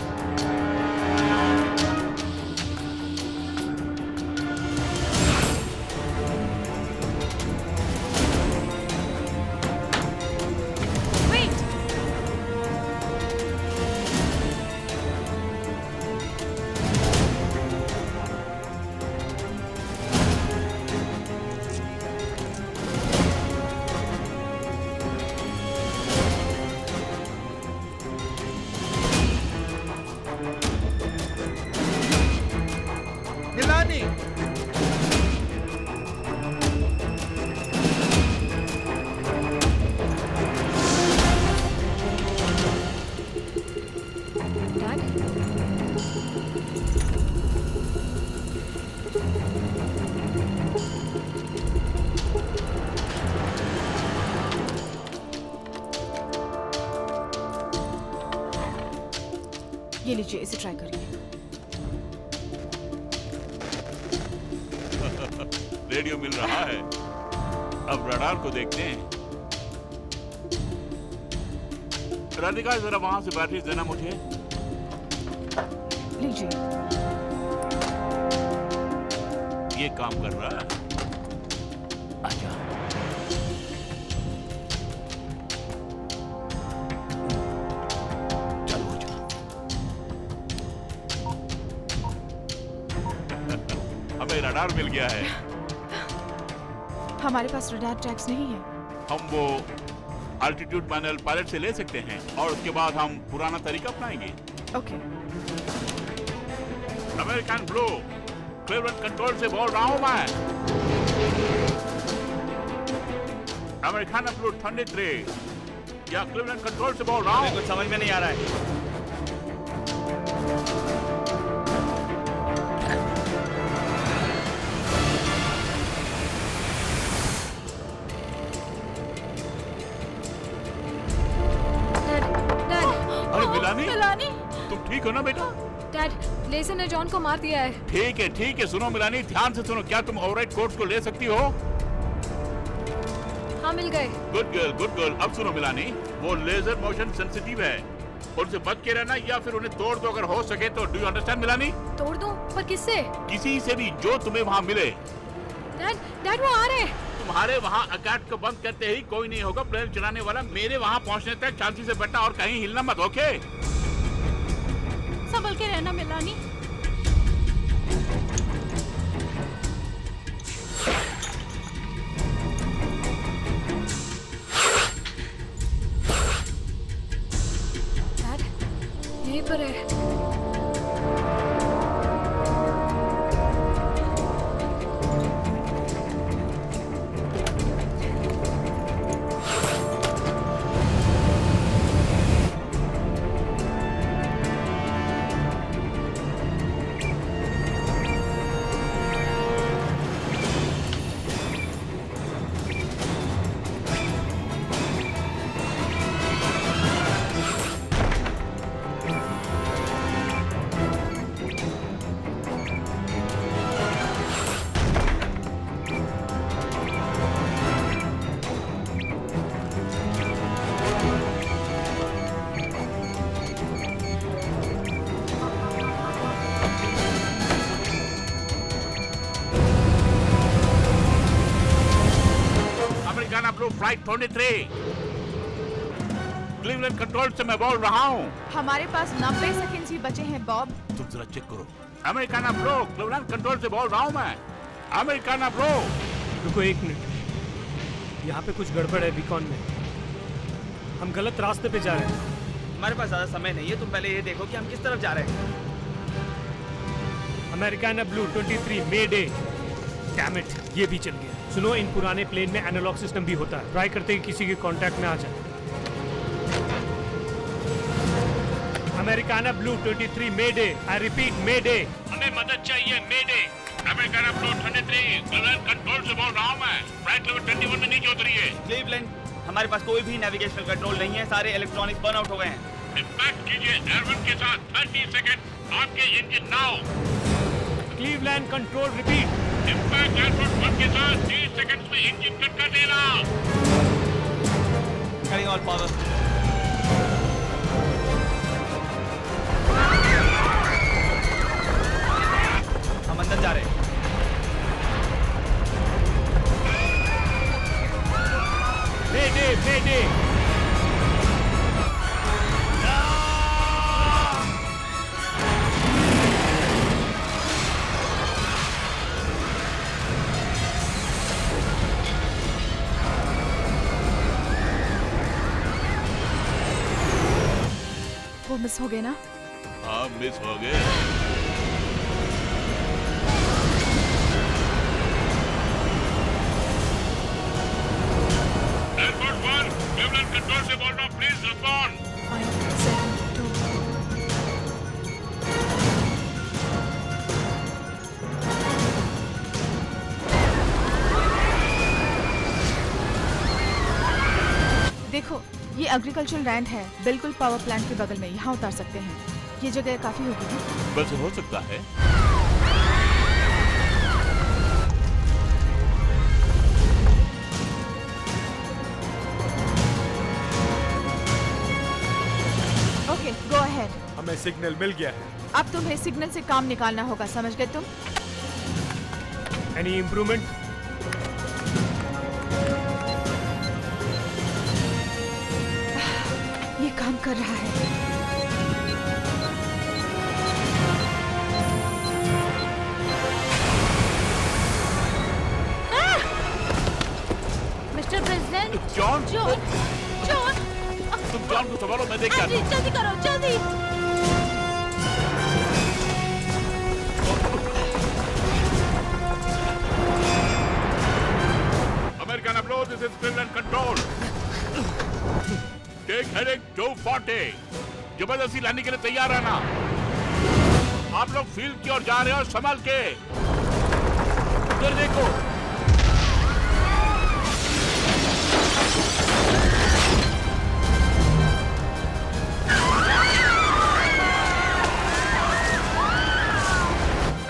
[SPEAKER 8] ये लीजिए, इसे ट्राई करिए।
[SPEAKER 3] रेडियो मिल रहा है। अब रडार को देखते हैं। राधिका, जरा वहां से बैटरी देना मुझे।
[SPEAKER 8] लीजिए।
[SPEAKER 3] ये काम कर रहा है। अच्छा, चलो हमें रडार मिल गया है।
[SPEAKER 8] हमारे पास रडार ट्रैक्स नहीं है।
[SPEAKER 3] हम वो अल्टीट्यूड पैनल पायलट से ले सकते हैं और उसके बाद हम पुराना तरीका अपनाएंगे।
[SPEAKER 8] Okay.
[SPEAKER 3] American blue, Cleveland control से बोल रहा हूँ मैं। अमेरिकन ब्लू 23 या क्लीवलैंड कंट्रोल से बोल रहा हूँ।
[SPEAKER 5] कुछ समझ में नहीं आ रहा है।
[SPEAKER 3] अरे मिलानी,
[SPEAKER 8] मिलानी,
[SPEAKER 3] तुम ठीक हो ना बेटा?
[SPEAKER 6] डैड, लेज़र ने जॉन को मार दिया है।
[SPEAKER 3] ठीक है। सुनो मिलानी, ध्यान से सुनो। क्या तुम ओवरराइड कोड्स को ले सकती हो?
[SPEAKER 6] हाँ, मिल गए।
[SPEAKER 3] Good girl. अब सुनो मिलानी, वो लेजर मोशन सेंसिटिव है। उनसे बच के रहना या फिर उन्हें तोड़ दो अगर हो सके तो। Do you understand Milani?
[SPEAKER 6] तोड़ दूं? पर किससे?
[SPEAKER 3] किसी से भी जो तुम्हें वहाँ मिले।
[SPEAKER 6] डैड वो आ रहे हैं।
[SPEAKER 3] तुम्हारे वहाँ अकैट को बंद करते ही कोई नहीं होगा प्लेन चलाने वाला। मेरे वहाँ पहुँचने तक शांति से बैठना और कहीं हिलना मत, ओके?
[SPEAKER 1] संभल के रहना मिलानी।
[SPEAKER 6] डैड, यहीं पर है।
[SPEAKER 3] फ्लाइट 23 क्लीवलैंड कंट्रोल से मैं बोल रहा हूँ।
[SPEAKER 8] हमारे पास 90 सेकंड ही बचे हैं बॉब।
[SPEAKER 3] तुम जरा चेक करो। अमेरिकाना ब्रो, क्लीवलैंड कंट्रोल से बोल रहा हूँ मैं। Americana bro.
[SPEAKER 9] रुको 1 मिनट, यहाँ पे कुछ गड़बड़ है बीकॉन में। हम गलत रास्ते पे जा रहे हैं।
[SPEAKER 5] हमारे पास ज्यादा समय नहीं है, तुम पहले ये देखो कि हम किस तरफ जा रहे हैं।
[SPEAKER 9] Americana blue 23 may day. Damn it, ये भी चल गया। सुनो, इन पुराने प्लेन में एनालॉग सिस्टम भी होता है। ट्राई करते हैं किसी के कांटेक्ट में आ जाए। Americana blue 23 mayday. I repeat, mayday.
[SPEAKER 3] हमें मदद चाहिए, mayday. Americana blue 23 Cleveland control से बोल रहा हूँ मैं। फ्लाइट लेवल 21 में नीचे उतरिए।
[SPEAKER 5] क्लीवलैंड, हमारे पास कोई भी नेविगेशनल कंट्रोल नहीं है। सारे इलेक्ट्रॉनिक्स बर्न आउट हो गए हैं।
[SPEAKER 3] इंपैक्ट कीजिए एयरवन के साथ। 30 सेकंड आपके engine now.
[SPEAKER 9] Cleveland control repeat.
[SPEAKER 3] Impact airport 1 के साथ 30 सेकंड्स में इंजन कट कर देना।
[SPEAKER 5] Cutting all power. हम अंदर जा रहे हैं।
[SPEAKER 9] Mayday!
[SPEAKER 8] वो मिस हो गए ना?
[SPEAKER 3] हाँ, मिस हो गए। एयरपोर्ट 1 क्लीवलैंड कंट्रोल से बोल रहा हूँ, प्लीज रिस्पॉन्ड।
[SPEAKER 8] 5, 7, 2 देखो, ये एग्रीकल्चरल लैंड है, बिल्कुल पावर प्लांट के बगल में। यहाँ उतार सकते हैं। ये जगह काफी होगी ना?
[SPEAKER 3] वैसे हो सकता है।
[SPEAKER 8] Okay, go ahead.
[SPEAKER 2] हमें सिग्नल मिल गया है।
[SPEAKER 8] अब तुम्हें सिग्नल से काम निकालना होगा, समझ गए तुम?
[SPEAKER 9] Any improvement?
[SPEAKER 8] ये काम कर रहा है।
[SPEAKER 11] मिस्टर प्रेसिडेंट,
[SPEAKER 3] जॉन,
[SPEAKER 11] जॉन
[SPEAKER 3] तुम जॉन को संभालो, मैं देख के आता हूँ।
[SPEAKER 7] जल्दी करो, जल्दी।
[SPEAKER 3] American approach, this is Cleveland control. Take heading 240. जबरदस्ती लाने के लिए तैयार रहना। आप लोग फील्ड की ओर जा रहे हो, संभाल के। उधर देखो।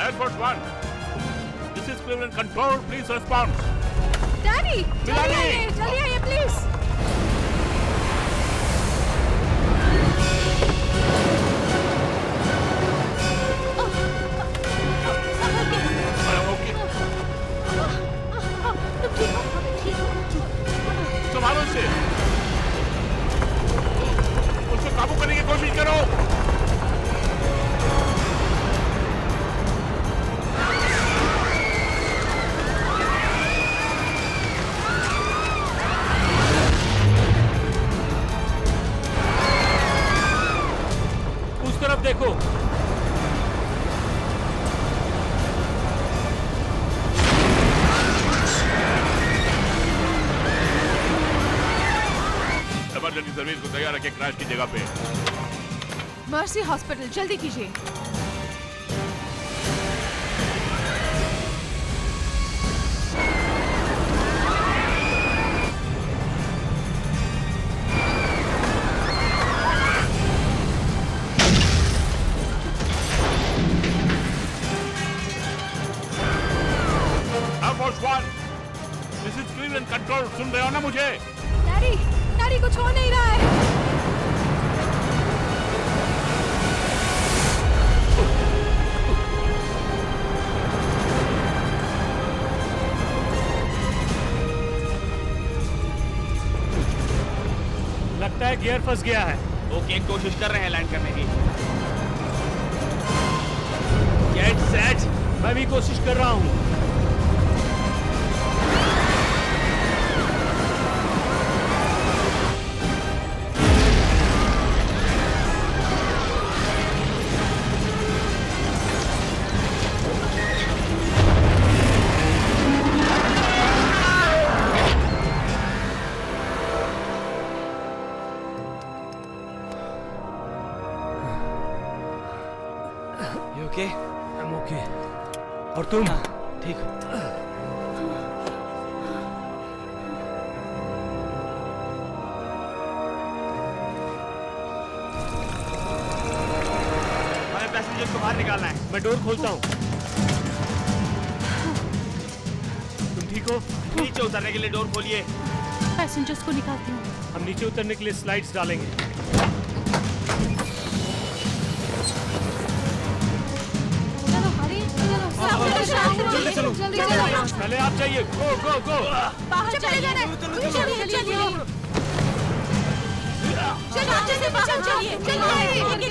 [SPEAKER 3] Air Force One, this is Cleveland control. Please respond.
[SPEAKER 6] Daddy, जल्दी आइए प्लीज।
[SPEAKER 3] संभालो से, उसको काबू करने की कोशिश करो।
[SPEAKER 9] उस तरफ देखो।
[SPEAKER 3] इमरजेंसी सर्विस को तैयार रखें क्रैश की जगह पे।
[SPEAKER 8] मर्सी हॉस्पिटल, जल्दी कीजिए।
[SPEAKER 3] Air Force One, this is Cleveland control. सुन रहे हो ना मुझे?
[SPEAKER 6] डैडी कुछ हो नहीं रहा है।
[SPEAKER 9] लगता है गियर फंस गया है।
[SPEAKER 5] ओके, कोशिश कर रहे हैं लैंड करने की। Get set.
[SPEAKER 9] मैं भी कोशिश कर रहा हूँ।
[SPEAKER 5] Okay,
[SPEAKER 9] I'm okay. और तुम?
[SPEAKER 5] ठीक हो। हमें पैसेंजर्स को बाहर निकालना है।
[SPEAKER 9] मैं डोर खोलता हूँ। तुम ठीक हो?
[SPEAKER 5] नीचे उतरने के लिए डोर खोलिए।
[SPEAKER 1] पैसेंजर्स को निकालती हूँ।
[SPEAKER 9] हम नीचे उतरने के लिए स्लाइड्स डालेंगे।
[SPEAKER 6] जल्दी चलो।
[SPEAKER 9] पहले आप जाइए। गो गो गो।
[SPEAKER 6] बाहर चले जाना है। चलिए।
[SPEAKER 1] चलो अच्छे से बाहर चलिए।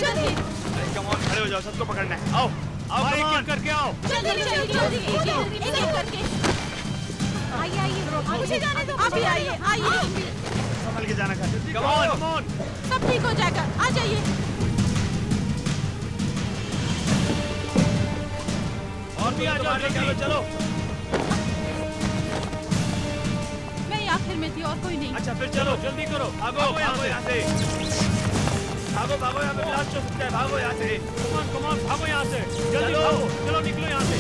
[SPEAKER 1] जल्दी।
[SPEAKER 5] कम ऑन, खड़े हो जाओ, सबको पकड़ना है। आओ आओ,
[SPEAKER 9] एक करके आओ।
[SPEAKER 1] जल्दी करके। आइए। मुझे जाने दो। अभी आइए।
[SPEAKER 5] संभल के जाना कर। Come on.
[SPEAKER 1] सब ठीक हो जाएगा। आ जाइए।
[SPEAKER 5] और भी आ जाओ, चलो।
[SPEAKER 1] मैं ही आखिर में थी और कोई नहीं।
[SPEAKER 5] अच्छा फिर चलो, जल्दी करो। भागो यहाँ से। भागो, यहाँ पे ब्लास्ट हो सकता है। भागो यहाँ से।
[SPEAKER 9] कम ऑन, भागो यहाँ से। जल्दी भागो। चलो निकलो यहाँ से।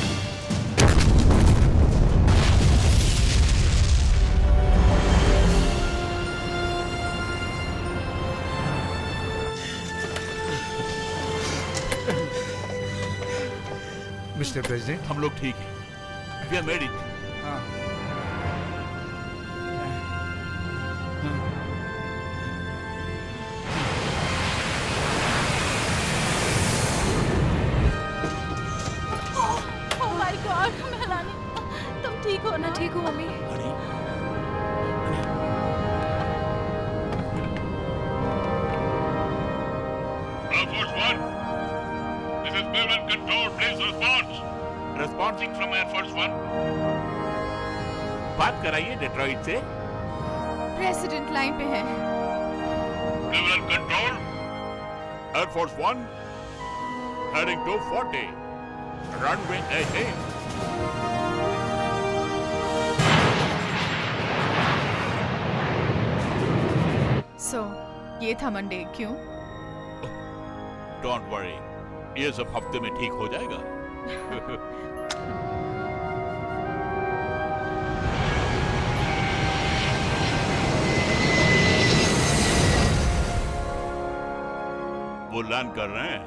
[SPEAKER 10] मिस्टर प्रेसिडेंट,
[SPEAKER 3] हम लोग ठीक हैं। We have made it.
[SPEAKER 1] Oh my God, मेहरानी, तुम ठीक हो ना?
[SPEAKER 6] ठीक हूँ mummy.
[SPEAKER 3] Air Force One, this is Cleveland control. Please respond. Responding from Air Force One. बात कराइए डेट्रॉइट से।
[SPEAKER 8] प्रेसिडेंट लाइन पे है।
[SPEAKER 3] Cleveland control. Air Force One heading to 40. Runway ahead.
[SPEAKER 8] So, ये था मंडे, क्यों?
[SPEAKER 3] Don't worry. ये सब हफ्ते में ठीक हो जाएगा. वो लैंड कर रहे हैं.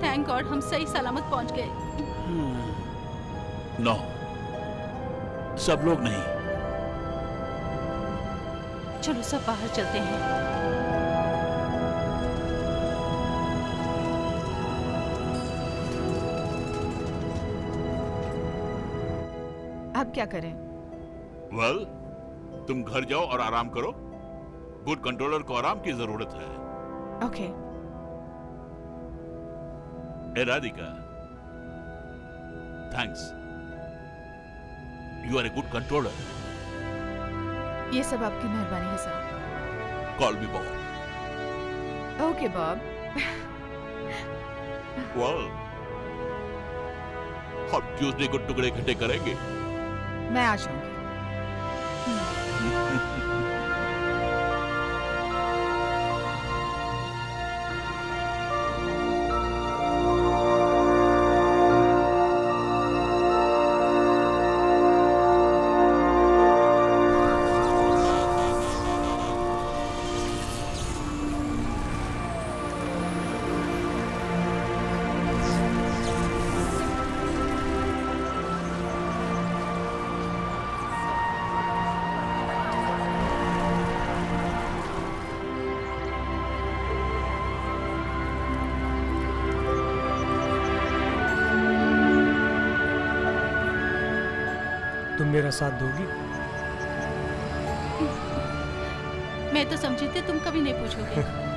[SPEAKER 1] थैंक गॉड हम सही सलामत पहुंच गए।
[SPEAKER 3] नो, सब लोग नहीं.
[SPEAKER 1] चलो सब बाहर चलते हैं।
[SPEAKER 8] अब क्या करें?
[SPEAKER 3] वेल, तुम घर जाओ और आराम करो. गुड कंट्रोलर को आराम की जरूरत है.
[SPEAKER 8] ओके।
[SPEAKER 3] ए Radhika, thanks. You are a good controller.
[SPEAKER 8] ये सब आपकी मेहरबानी है sir.
[SPEAKER 3] Call me Bob.
[SPEAKER 8] Okay Bob.
[SPEAKER 3] Well, हम ट्यूसडे को टुकड़े इकट्ठे करेंगे.
[SPEAKER 8] मैं आ जाऊंगी।
[SPEAKER 9] तुम मेरा साथ दोगी?
[SPEAKER 1] मैं तो समझी थी तुम कभी नहीं पूछोगे।